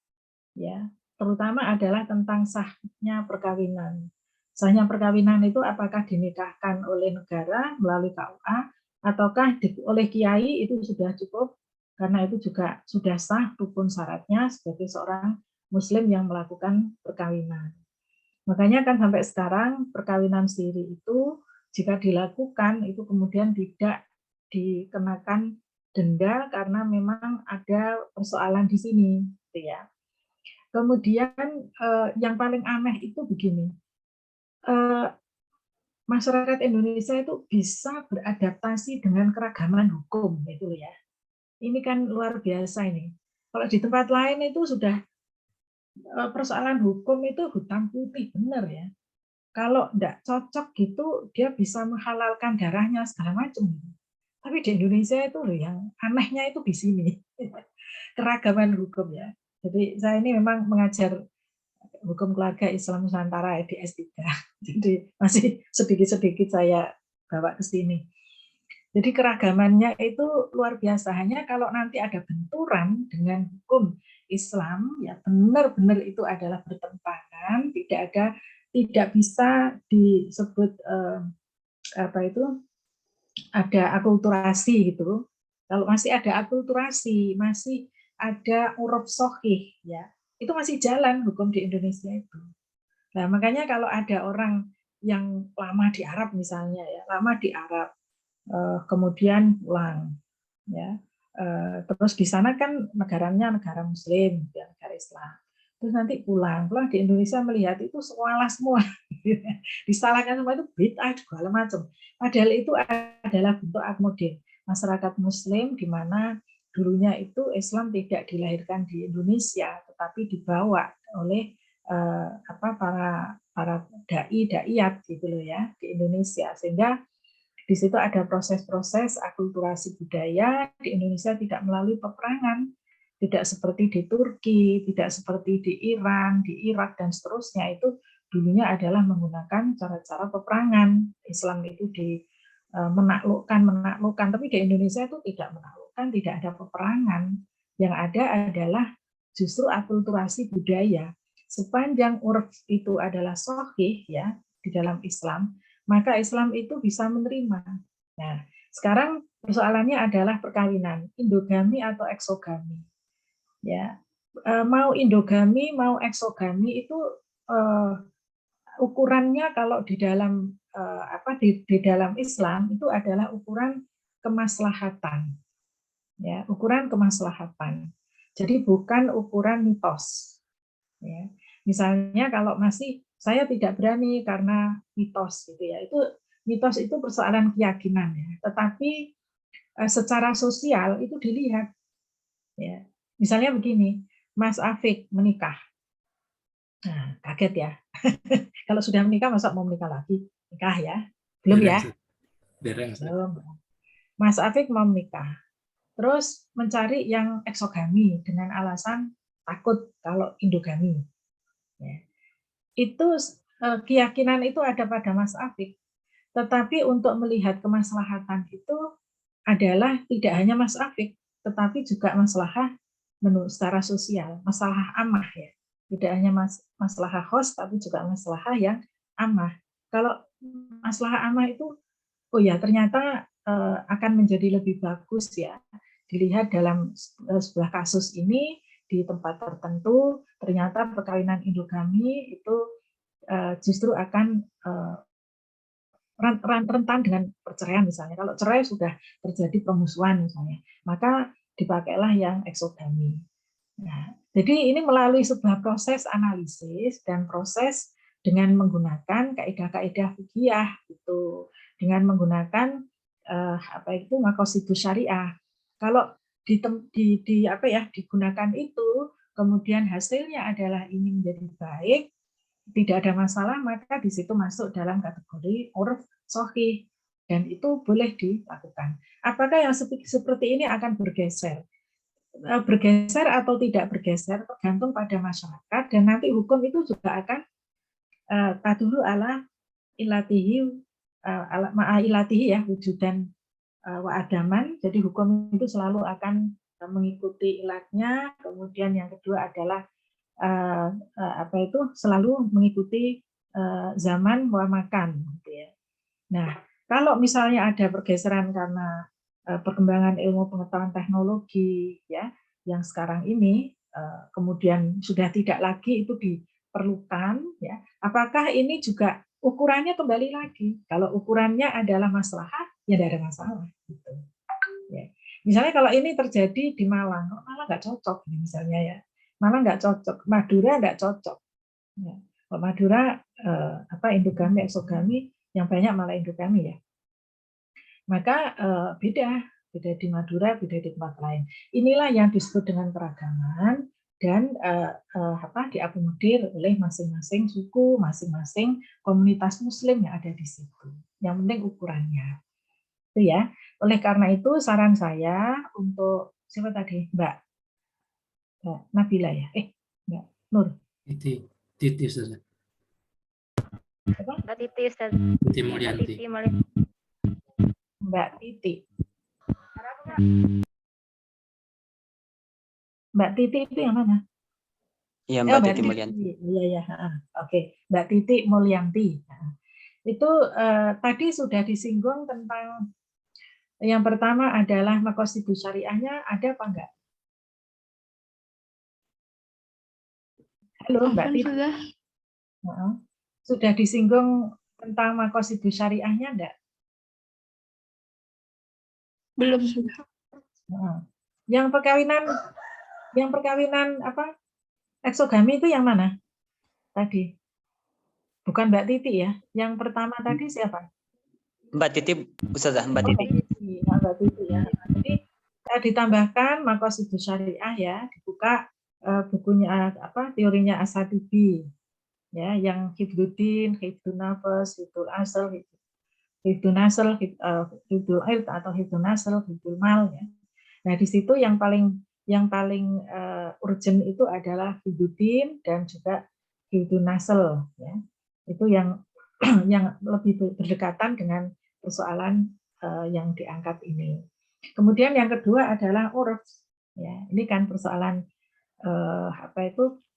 ya, terutama adalah tentang sahnya perkawinan. Sahnya perkawinan itu apakah dinikahkan oleh negara melalui KUA ataukah oleh kiai itu sudah cukup, karena itu juga sudah sah rukun syaratnya sebagai seorang Muslim yang melakukan perkawinan. Makanya kan sampai sekarang perkawinan siri itu jika dilakukan itu kemudian tidak dikenakan denda karena memang ada persoalan di sini, gitu ya. Kemudian yang paling aneh itu begini, masyarakat Indonesia itu bisa beradaptasi dengan keragaman hukum, gitu ya. Ini kan luar biasa ini. Kalau di tempat lain itu sudah persoalan hukum itu hitam putih benar ya. Kalau tidak cocok gitu dia bisa menghalalkan darahnya segala macam. Tapi di Indonesia itu loh yang anehnya itu di sini. Keragaman hukum ya. Jadi saya ini memang mengajar hukum keluarga Islam Nusantara di S3. Jadi masih sedikit-sedikit saya bawa ke sini. Jadi keragamannya itu luar biasa. Hanya kalau nanti ada benturan dengan hukum Islam, ya benar-benar itu adalah bertentangan, tidak bisa disebut ada akulturasi gitu. Kalau masih ada akulturasi, masih ada uruf sohih, ya itu masih jalan hukum di Indonesia itu. Nah makanya kalau ada orang yang lama di Arab misalnya, ya lama di Arab, kemudian pulang, ya terus di sana kan negaranya negara Muslim, ya, negara Islam. Terus nanti pulang di Indonesia melihat itu salah semua, disalahkan semua, itu bid'ah segala macam. Padahal itu adalah bentuk akomodir masyarakat Muslim di mana dulunya itu Islam tidak dilahirkan di Indonesia, tetapi dibawa oleh para dai-daiyat gitu loh ya di Indonesia, sehingga di situ ada proses-proses akulturasi budaya. Di Indonesia tidak melalui peperangan, tidak seperti di Turki, tidak seperti di Iran, di Irak, dan seterusnya. Itu dulunya adalah menggunakan cara-cara peperangan. Islam itu menaklukkan, tapi di Indonesia itu tidak menaklukkan, tidak ada peperangan. Yang ada adalah justru akulturasi budaya. Sepanjang urf itu adalah sahih ya di dalam Islam, maka Islam itu bisa menerima. Nah, sekarang persoalannya adalah perkawinan, endogami atau eksogami. Ya, mau endogami, mau eksogami itu ukurannya kalau di dalam di dalam Islam itu adalah ukuran kemaslahatan. Ya, ukuran kemaslahatan. Jadi bukan ukuran mitos. Ya. Misalnya kalau masih saya tidak berani karena mitos gitu ya. Mitos itu persoalan keyakinan ya. Tetapi secara sosial itu dilihat ya. Misalnya begini, Mas Afik menikah. Nah, kaget ya. Kalau sudah menikah masa mau menikah lagi? Nikah ya? Belum ya? Belum. Mas Afik mau menikah. Terus mencari yang eksogami dengan alasan takut kalau endogami. Ya. Itu keyakinan itu ada pada Mas Afik, tetapi untuk melihat kemaslahatan itu adalah tidak hanya Mas Afik, tetapi juga maslahah secara sosial, masalah amah ya, tidak hanya masalah host, tapi juga masalah yang amah. Kalau masalah amah itu, oh ya ternyata akan menjadi lebih bagus ya, dilihat dalam sebuah kasus ini. Di tempat tertentu ternyata perkawinan endogami itu justru akan rentan dengan perceraian misalnya. Kalau cerai sudah terjadi permusuhan misalnya, maka dipakailah yang eksogami. Nah, jadi ini melalui sebuah proses analisis dan proses dengan menggunakan kaidah-kaidah fikih itu, dengan menggunakan maqasidus syariah. Kalau digunakan itu, kemudian hasilnya adalah ini menjadi baik, tidak ada masalah, maka di situ masuk dalam kategori urf sahih, dan itu boleh dilakukan. Apakah yang seperti ini akan bergeser? Bergeser atau tidak bergeser tergantung pada masyarakat, dan nanti hukum itu juga akan tadulu ala ilatihi ya, wujudan wa adaman. Jadi hukum itu selalu akan mengikuti ilatnya. Kemudian yang kedua adalah selalu mengikuti zaman wa makan gitu ya. Nah, kalau misalnya ada pergeseran karena perkembangan ilmu pengetahuan teknologi ya yang sekarang ini kemudian sudah tidak lagi itu diperlukan ya, apakah ini juga ukurannya kembali lagi? Kalau ukurannya adalah maslahah, ya tidak ada masalah gitu. Ya. Misalnya kalau ini terjadi di Malang, Malang nggak cocok misalnya ya. Malang nggak cocok, Madura nggak cocok. Ya. Kalau Madura endogami, eksogami, yang banyak malah endogami ya. Maka beda di Madura, beda di tempat lain. Inilah yang disebut dengan keragaman dan diakomodir oleh masing-masing suku, masing-masing komunitas Muslim yang ada di situ. Yang penting ukurannya. Itu ya. Oleh karena itu saran saya untuk siapa tadi? Mbak Nabila ya? Mbak Nur. Titi Ustazah. Mbak Titi, Ustaz. Titi Mulyanti. Mbak Titi. Mbak Titi itu yang mana? Iya, Mbak Titi Mulyanti. Iya. Oke, Mbak Titi Mulyanti. Itu tadi sudah disinggung tentang yang pertama adalah maqasidus syariahnya, ada apa enggak? Halo, Mbak Titi. Sudah disinggung tentang maqasidus syariahnya enggak? Belum, sudah. Yang perkawinan apa? Eksogami itu yang mana? Tadi. Bukan Mbak Titi ya. Yang pertama tadi siapa? Mbak Titi, Ustazah, Mbak Titi. Mbak Titi ya. Jadi ditambahkan maqasidus syariah ya, dibuka bukunya apa? Teorinya As-Satibi. Ya, yang Hifdzuddin, Hifdzun Nafas, Hifdzul Asal, Hifdzul Nasl, Hifdzul Irt atau Hifdzul Nasl, Hifdzul Mal ya. Nah, di situ yang paling urgent itu adalah Hifdzuddin dan juga Hifdzul Nasl ya. Itu yang lebih berdekatan dengan persoalan yang diangkat ini. Kemudian yang kedua adalah urf ya. Ini kan persoalan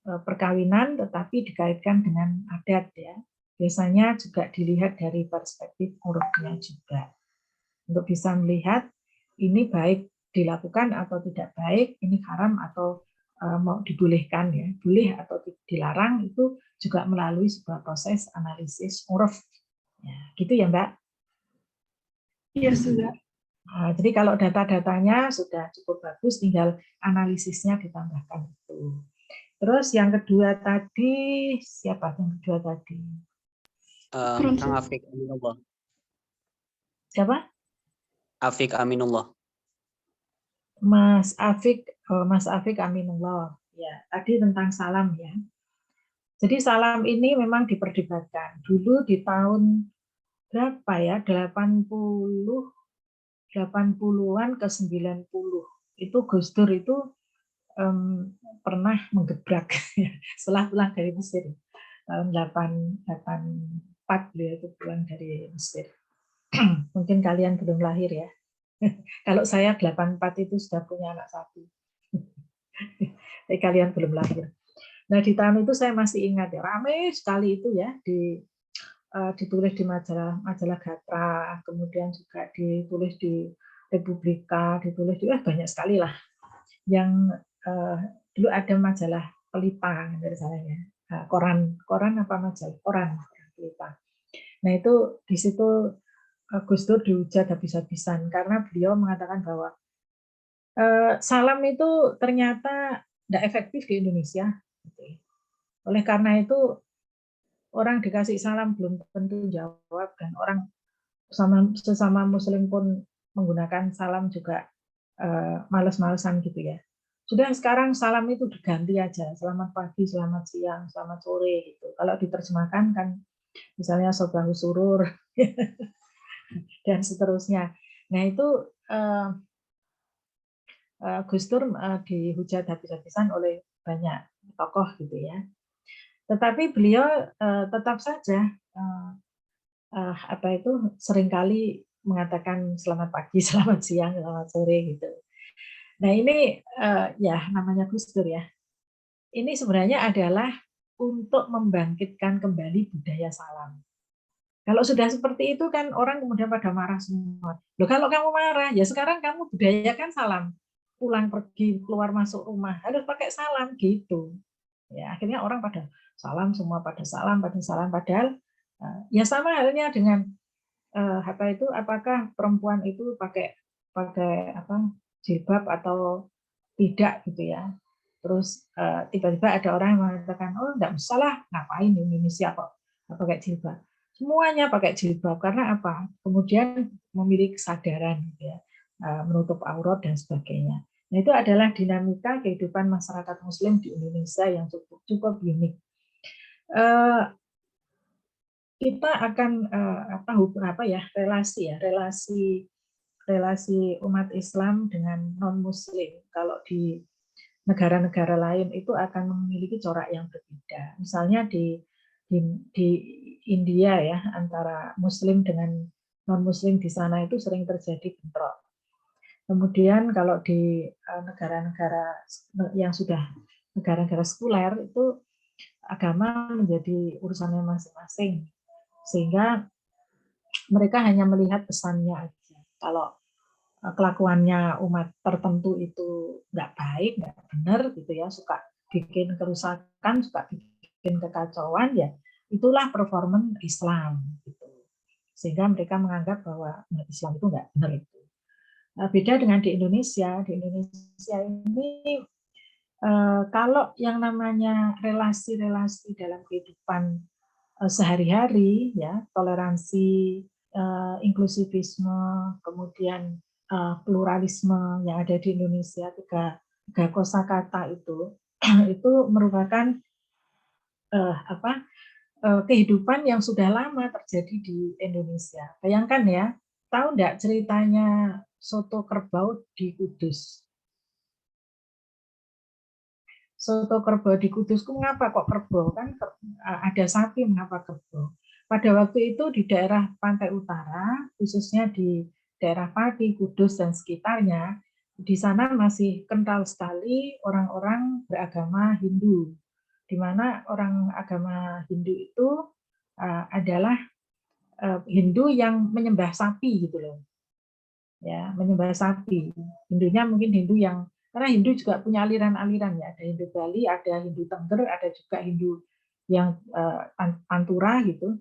perkawinan tetapi dikaitkan dengan adat ya. Biasanya juga dilihat dari perspektif urfnya juga. Untuk bisa melihat ini baik dilakukan atau tidak baik, ini haram atau mau dibolehkan ya, boleh atau dilarang, itu juga melalui sebuah proses analisis urf. Ya, gitu ya Mbak? Iya, sudah. Nah, jadi kalau data-datanya sudah cukup bagus, tinggal analisisnya ditambahkan itu. Terus yang kedua tadi, siapa yang kedua tadi? Kang Afik Aminullah. Siapa? Afik Aminullah. Mas Afik Aminullah. Ya, tadi tentang salam ya. Jadi salam ini memang diperdebatkan. Dulu di tahun berapa ya? 80-an ke 90. Itu Gus Dur itu pernah menggebrak setelah pulang dari Mesir. Tahun 84 beliau itu pulang dari Mesir. Mungkin kalian belum lahir ya. Kalau saya 84 itu sudah punya anak satu. Tapi kalian belum lahir. Nah, di tahun itu saya masih ingat ya, ramai sekali itu ya, ditulis di majalah Gatra, kemudian juga ditulis di Republika, ditulis di banyak sekali lah. Yang dulu ada majalah Pelita dari saya ya. Koran apa majalah? Koran Pelita. Nah, itu di situ Gus Dur dihujat habis-habisan karena beliau mengatakan bahwa salam itu ternyata tidak efektif di Indonesia. Oleh karena itu orang dikasih salam belum tentu jawab, dan orang sesama Muslim pun menggunakan salam juga males-malesan gitu ya. Sudah sekarang salam itu diganti aja, selamat pagi, selamat siang, selamat sore gitu. Kalau diterjemahkan kan misalnya sobahu surur dan seterusnya. Nah itu Gus Dur dihujat habis-habisan oleh banyak tokoh gitu ya. Tetapi beliau tetap saja seringkali mengatakan selamat pagi, selamat siang, selamat sore gitu. Nah ini ya namanya Gus Dur ya. Ini sebenarnya adalah untuk membangkitkan kembali budaya salam. Kalau sudah seperti itu kan orang kemudian pada marah semua. Loh, kalau kamu marah, ya sekarang kamu budayakan salam. Pulang pergi, keluar masuk rumah, harus pakai salam gitu. Ya, akhirnya orang pada salam, semua pada salam, padahal ya sama halnya dengan apakah perempuan itu pakai jilbab atau tidak gitu ya. Terus tiba-tiba ada orang yang mengatakan, oh enggak usah lah, ngapain Indonesia kok pakai jilbab. Semuanya pakai jilbab karena apa? Kemudian memiliki kesadaran gitu ya, menutup aurat dan sebagainya. Nah, itu adalah dinamika kehidupan masyarakat Muslim di Indonesia yang cukup unik. Kita akan relasi relasi umat Islam dengan non-Muslim. Kalau di negara-negara lain itu akan memiliki corak yang berbeda. Misalnya di India ya, antara Muslim dengan non-Muslim di sana itu sering terjadi bentrok. Kemudian kalau di negara-negara yang sudah negara-negara sekuler itu agama menjadi urusannya masing-masing, sehingga mereka hanya melihat pesannya aja. Kalau kelakuannya umat tertentu itu nggak baik, nggak benar gitu ya, suka bikin kerusakan, suka bikin kekacauan, ya itulah performan Islam gitu. Sehingga mereka menganggap bahwa umat Islam itu nggak benar itu. Beda dengan di Indonesia. Di Indonesia ini kalau yang namanya relasi-relasi dalam kehidupan sehari-hari, ya toleransi, inklusivisme, kemudian pluralisme yang ada di Indonesia, tiga kosakata itu merupakan kehidupan yang sudah lama terjadi di Indonesia. Bayangkan ya, tahu enggak ceritanya soto kerbau di Kudus? Soto kerbau di Kudus, mengapa kok kerbau? Kan ada sapi, mengapa kerbau? Pada waktu itu di daerah pantai utara, khususnya di daerah Pati, Kudus, dan sekitarnya, di sana masih kental sekali orang-orang beragama Hindu, di mana orang agama Hindu itu adalah Hindu yang menyembah sapi gitu loh, ya, menyembah sapi. Hindunya mungkin Hindu yang, karena Hindu juga punya aliran-aliran ya, ada Hindu Bali, ada Hindu Tengger, ada juga Hindu yang Pantura gitu.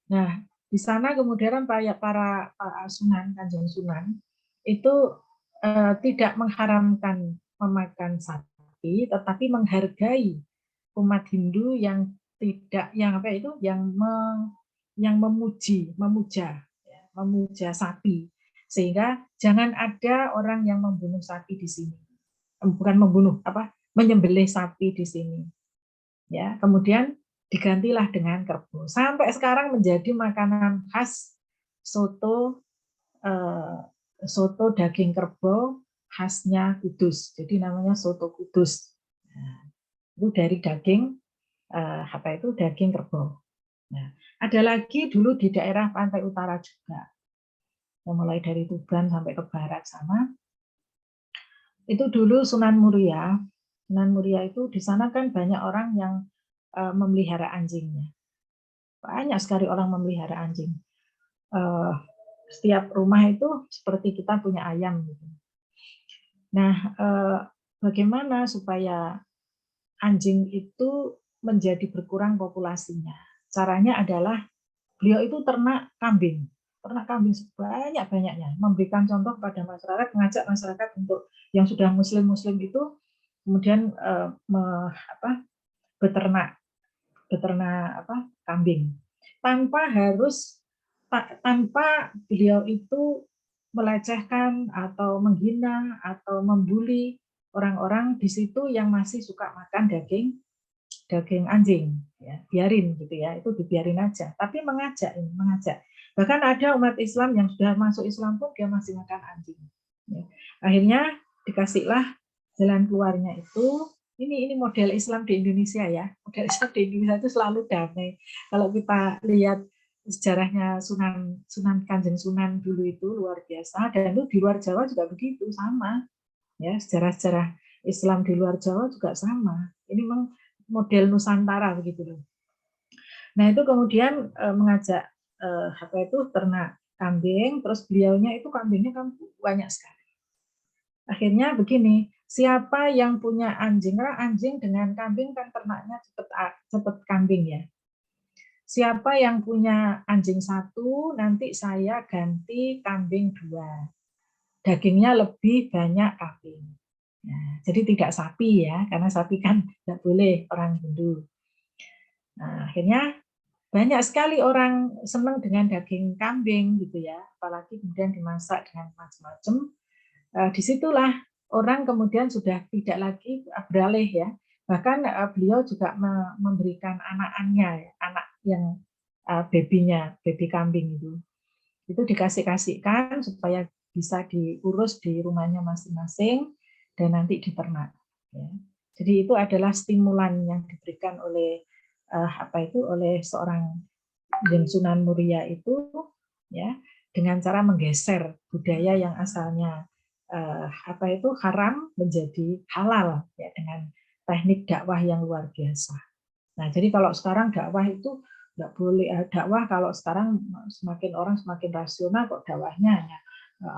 Nah, di sana kemudian para Sunan, Kanjeng Sunan itu tidak mengharamkan memakan sapi, tetapi menghargai umat Hindu yang tidak, yang memuja sapi, sehingga jangan ada orang yang membunuh sapi di sini, bukan menyembelih sapi di sini, ya. Kemudian digantilah dengan kerbau. Sampai sekarang menjadi makanan khas soto daging kerbau khasnya Kudus. Jadi namanya soto Kudus. Nah, itu dari daging daging kerbau. Nah, ada lagi dulu di daerah pantai utara juga, mulai dari Tuban sampai ke barat sana. Itu dulu Sunan Muria. Sunan Muria itu di sana kan banyak orang yang memelihara anjingnya. Banyak sekali orang memelihara anjing. Setiap rumah itu seperti kita punya ayam gitu. Nah, bagaimana supaya anjing itu menjadi berkurang populasinya? Caranya adalah beliau itu ternak kambing sebanyak-banyaknya, memberikan contoh kepada masyarakat, mengajak masyarakat untuk yang sudah muslim itu kemudian beternak kambing, tanpa beliau itu melecehkan atau menghina atau membuli orang-orang di situ yang masih suka makan daging anjing, ya, biarin gitu ya, itu dibiarin aja, tapi mengajak. Bahkan ada umat Islam yang sudah masuk Islam pun dia masih makan anjing, ya. Akhirnya dikasihlah jalan keluarnya itu, ini model Islam di Indonesia ya, model Islam di Indonesia itu selalu damai. Kalau kita lihat sejarahnya Sunan Kanjeng Sunan dulu itu luar biasa, dan itu di luar Jawa juga begitu, sama ya, sejarah Islam di luar Jawa juga sama. Ini memang model Nusantara begitu loh. Nah, itu kemudian mengajak ternak kambing, terus beliaunya itu kambingnya kan banyak sekali. Akhirnya begini, siapa yang punya anjing? Karena anjing dengan kambing kan ternaknya cepet kambing ya. Siapa yang punya anjing 1, nanti saya ganti kambing 2. Dagingnya lebih banyak kambing. Nah, jadi tidak sapi ya, karena sapi kan tidak boleh orang Hindu. Nah, akhirnya banyak sekali orang senang dengan daging kambing gitu ya, apalagi kemudian dimasak dengan macam-macam. Disitulah orang kemudian sudah tidak lagi beralih ya. Bahkan beliau juga memberikan anak-anaknya, anak yang baby kambing itu dikasihkan supaya bisa diurus di rumahnya masing-masing dan nanti diternak. Ya. Jadi itu adalah stimulan yang diberikan oleh oleh seorang Kanjeng Sunan Muria itu, ya, dengan cara menggeser budaya yang asalnya haram menjadi halal, ya, dengan teknik dakwah yang luar biasa. Nah, jadi kalau sekarang dakwah itu nggak boleh, dakwah kalau sekarang semakin orang semakin rasional, kok dakwahnya hanya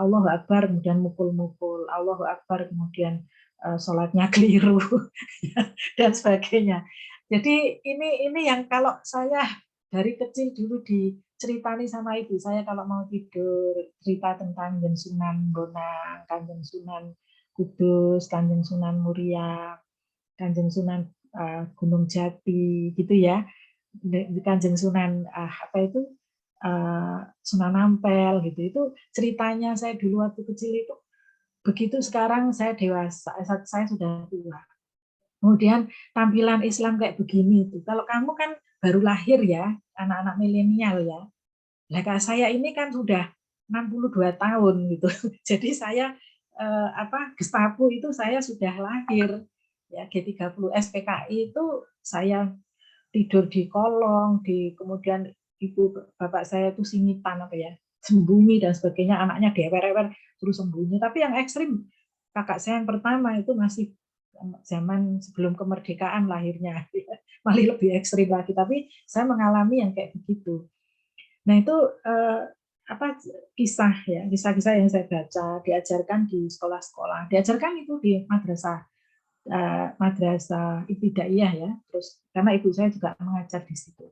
Allahu Akbar kemudian mukul-mukul, Allahu Akbar kemudian sholatnya keliru dan sebagainya. Jadi ini yang kalau saya dari kecil dulu diceritani sama ibu saya kalau mau tidur, cerita tentang Kanjeng Sunan Bonang, Kanjeng Sunan Kudus, Kanjeng Sunan Muria, Kanjeng Sunan Gunung Jati, gitu ya. Kanjeng Sunan Sunan Ampel, gitu. Itu ceritanya saya dulu waktu kecil itu. Begitu sekarang saya dewasa, saya sudah tua. Kemudian tampilan Islam kayak begini tuh. Kalau kamu kan baru lahir ya, anak-anak milenial ya. Nah, saya ini kan sudah 62 tahun gitu. Jadi saya Gestapo itu saya sudah lahir. Ya, G30 SPKI itu saya tidur di kolong, kemudian ibu bapak saya itu singitan sembunyi dan sebagainya, anaknya dewer-dewer terus sembunyi. Tapi yang ekstrim kakak saya yang pertama itu masih zaman sebelum kemerdekaan lahirnya, malah lebih ekstrim lagi. Tapi saya mengalami yang kayak begitu. Nah itu kisah-kisah yang saya baca, diajarkan di sekolah-sekolah, diajarkan itu di madrasah ibtidaiyah ya. Terus karena ibu saya juga mengajar di situ.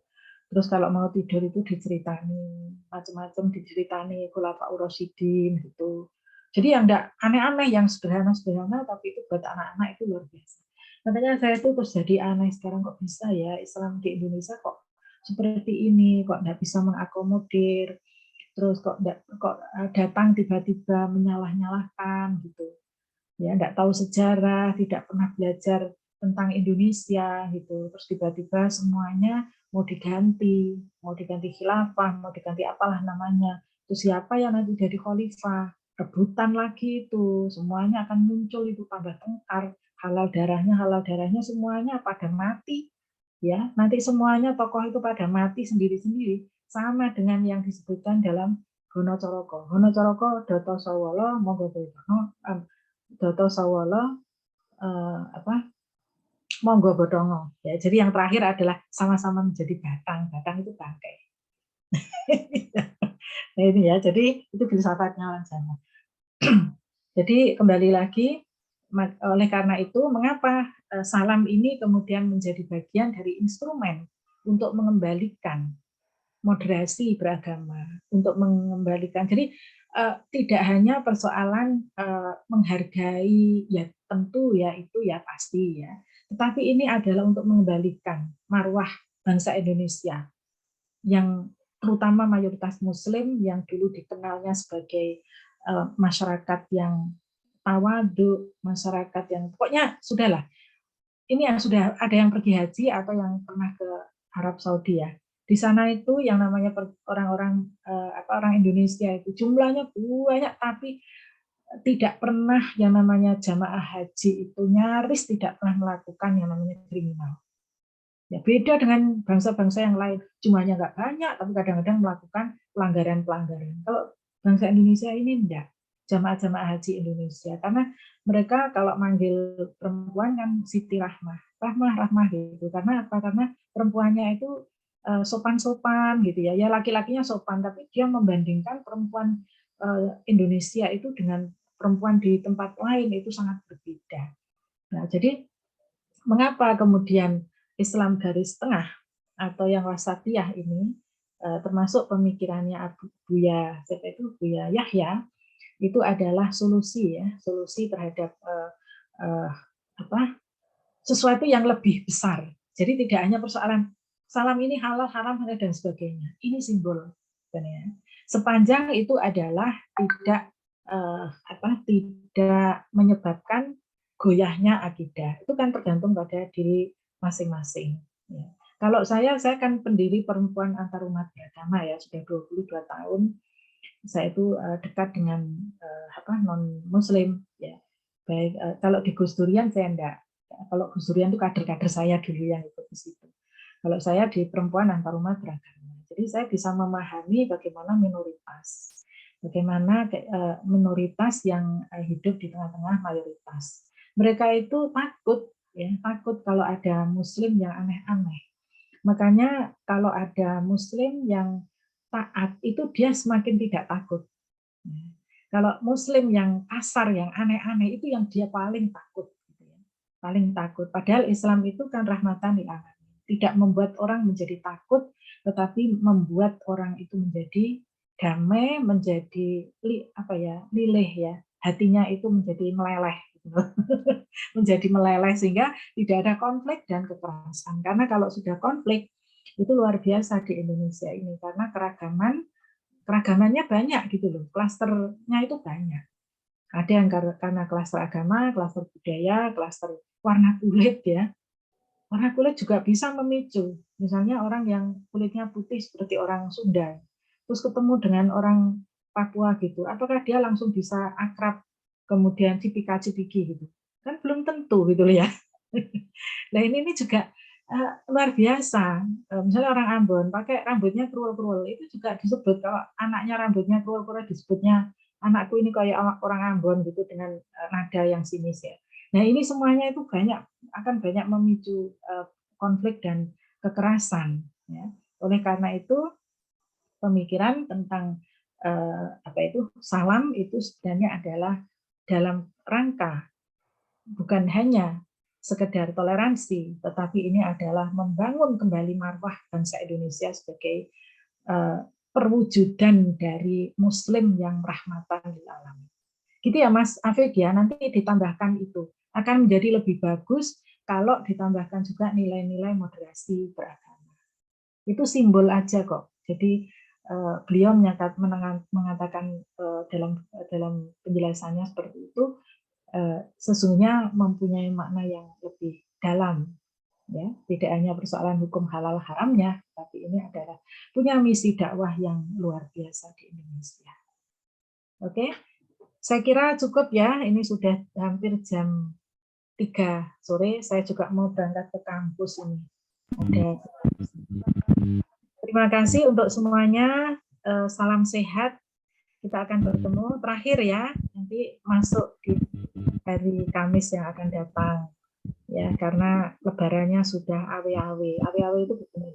Terus kalau mau tidur itu diceritani macam-macam, diceritani Khulafaur Rasyidin gitu. Jadi yang enggak aneh-aneh, yang sederhana-sederhana, tapi itu buat anak-anak itu luar biasa. Makanya saya itu terus jadi aneh, sekarang kok bisa ya Islam di Indonesia kok seperti ini, kok enggak bisa mengakomodir, terus kok datang tiba-tiba menyalah-nyalahkan gitu. Ya, enggak tahu sejarah, tidak pernah belajar tentang Indonesia gitu. Terus tiba-tiba semuanya mau diganti khilafah, mau diganti apalah namanya. Terus siapa yang nanti jadi khalifah? Rebutan lagi itu, semuanya akan muncul itu tambah tengkar, halal darahnya semuanya pada mati. Ya, nanti semuanya tokoh itu pada mati sendiri-sendiri, sama dengan yang disebutkan dalam Gono Coroko. Gono Coroko Doto Sawolo monggo Doto Sawolo monggo bodongo. Ya, jadi yang terakhir adalah sama-sama menjadi batang itu bangkai. Nah ini ya, jadi itu filsafatnya orang Jawa. Jadi kembali lagi, oleh karena itu mengapa salam ini kemudian menjadi bagian dari instrumen untuk mengembalikan moderasi beragama, untuk mengembalikan. Jadi tidak hanya persoalan menghargai, ya tentu ya itu ya pasti ya, tetapi ini adalah untuk mengembalikan marwah bangsa Indonesia yang terutama mayoritas Muslim yang dulu dikenalnya sebagai masyarakat yang tawadu, masyarakat yang pokoknya sudahlah. Ini yang sudah ada yang pergi haji atau yang pernah ke Arab Saudi ya. Di sana itu yang namanya orang-orang orang Indonesia itu jumlahnya banyak, tapi tidak pernah yang namanya jamaah haji itu nyaris tidak pernah melakukan yang namanya kriminal. Ya beda dengan bangsa-bangsa yang lain, jumlahnya nggak banyak, tapi kadang-kadang melakukan pelanggaran-pelanggaran. Kalau bangsa Indonesia ini enggak, jamaah-jamaah haji Indonesia, karena mereka kalau manggil perempuan kan Siti Rahmah gitu. Karena apa? Karena perempuannya itu sopan-sopan gitu ya. Ya laki-lakinya sopan, tapi dia membandingkan perempuan Indonesia itu dengan perempuan di tempat lain itu sangat berbeda. Nah, jadi mengapa kemudian Islam garis tengah atau yang wasatiyah ini termasuk pemikirannya Buya Yahya itu adalah solusi terhadap sesuatu yang lebih besar. Jadi tidak hanya persoalan salam ini halal, haram dan sebagainya. Ini simbol sebenarnya. Sepanjang itu adalah tidak menyebabkan goyahnya akidah. Itu kan tergantung pada diri masing-masing. Ya. Kalau saya kan pendiri perempuan antar umat beragama ya, sudah 22 tahun. saya itu dekat dengan non Muslim, ya. Baik kalau di Gus Durian saya enggak. Kalau Gus Durian itu kader-kader saya dulu yang ikut di situ. Kalau saya di perempuan antarumat beragama. Jadi saya bisa memahami bagaimana minoritas. Bagaimana minoritas yang hidup di tengah-tengah mayoritas. Mereka itu takut, ya, takut kalau ada Muslim yang aneh-aneh. Makanya kalau ada Muslim yang taat, itu dia semakin tidak takut. Kalau Muslim yang kasar, yang aneh-aneh, itu yang dia paling takut. Paling takut. Padahal Islam itu kan rahmatan lil alamin. Tidak membuat orang menjadi takut, tetapi membuat orang itu menjadi damai, menjadi lilih, ya, hatinya itu menjadi meleleh, gitu. Menjadi meleleh sehingga tidak ada konflik dan kekerasan. Karena kalau sudah konflik itu luar biasa di Indonesia ini, karena keragamannya banyak gitu loh, klasternya itu banyak. Ada yang karena klaster agama, klaster budaya, klaster warna kulit, ya. Warna kulit juga bisa memicu. Misalnya orang yang kulitnya putih seperti orang Sunda, terus ketemu dengan orang Papua gitu, apakah dia langsung bisa akrab, kemudian cipika-cipiki gitu? Kan belum tentu gitu ya. Nah ini juga luar biasa. Misalnya orang Ambon pakai rambutnya krul-krul, itu juga disebut, kalau anaknya rambutnya krul-krul disebutnya anakku ini kayak orang Ambon gitu, dengan nada yang sinis, ya. Nah ini semuanya itu akan banyak memicu konflik dan kekerasan, ya. Oleh karena itu pemikiran tentang salam itu sebenarnya adalah dalam rangka bukan hanya sekedar toleransi, tetapi ini adalah membangun kembali marwah bangsa Indonesia sebagai perwujudan dari Muslim yang rahmatan lil alamin. Gitu ya Mas Afid, ya, nanti ditambahkan itu akan menjadi lebih bagus kalau ditambahkan juga nilai-nilai moderasi beragama. Itu simbol aja kok. Jadi beliau mengatakan dalam penjelasannya seperti itu, sesungguhnya mempunyai makna yang lebih dalam, ya. Tidak hanya persoalan hukum halal haramnya, tapi ini adalah punya misi dakwah yang luar biasa di Indonesia. Oke, saya kira cukup ya. Ini sudah hampir jam 3 sore. Saya juga mau berangkat ke kampus ini. Terima kasih untuk semuanya. Salam sehat. Kita akan bertemu terakhir ya, nanti masuk di hari Kamis yang akan datang, ya, karena lebarannya sudah awe-awe. Awe-awe itu begini,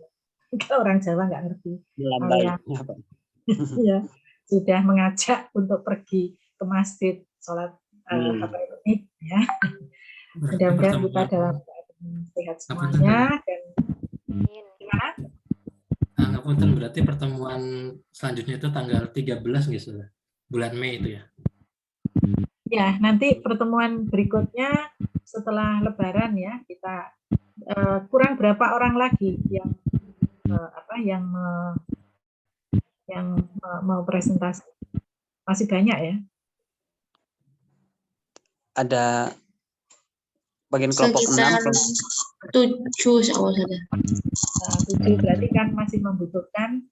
orang Jawa nggak ngerti. Ya, sudah mengajak untuk pergi ke masjid sholat Id, ya. Mudah-mudahan kita dalam keadaan sehat semuanya dan gimana? Ngapunten, berarti pertemuan selanjutnya itu tanggal 13 gitu, bulan Mei itu ya? Ya, nanti pertemuan berikutnya setelah Lebaran ya, kita kurang berapa orang lagi yang mau presentasi? Masih banyak ya? Ada bagian kelompok 6. 7 awal saja. 7 berarti kan masih membutuhkan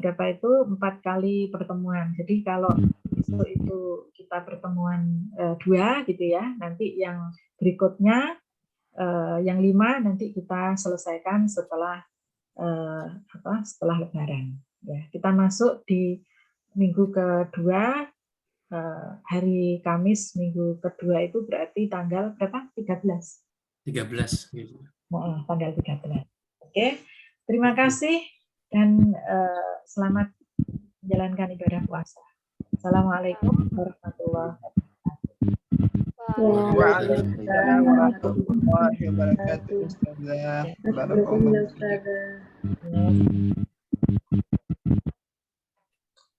berapa itu 4 kali pertemuan. Jadi kalau besok itu kita pertemuan 2 gitu ya, nanti yang berikutnya yang 5 nanti kita selesaikan setelah setelah Lebaran. Ya, kita masuk di minggu kedua, hari Kamis minggu kedua itu berarti tanggal berapa? 13. 13 gitu. Tanggal 13. Oke, terima kasih dan selamat menjalankan ibadah puasa. Assalamualaikum warahmatullahi wabarakatuh. Waalaikumsalam warahmatullahi wabarakatuh. Ustazah. Assalamualaikum.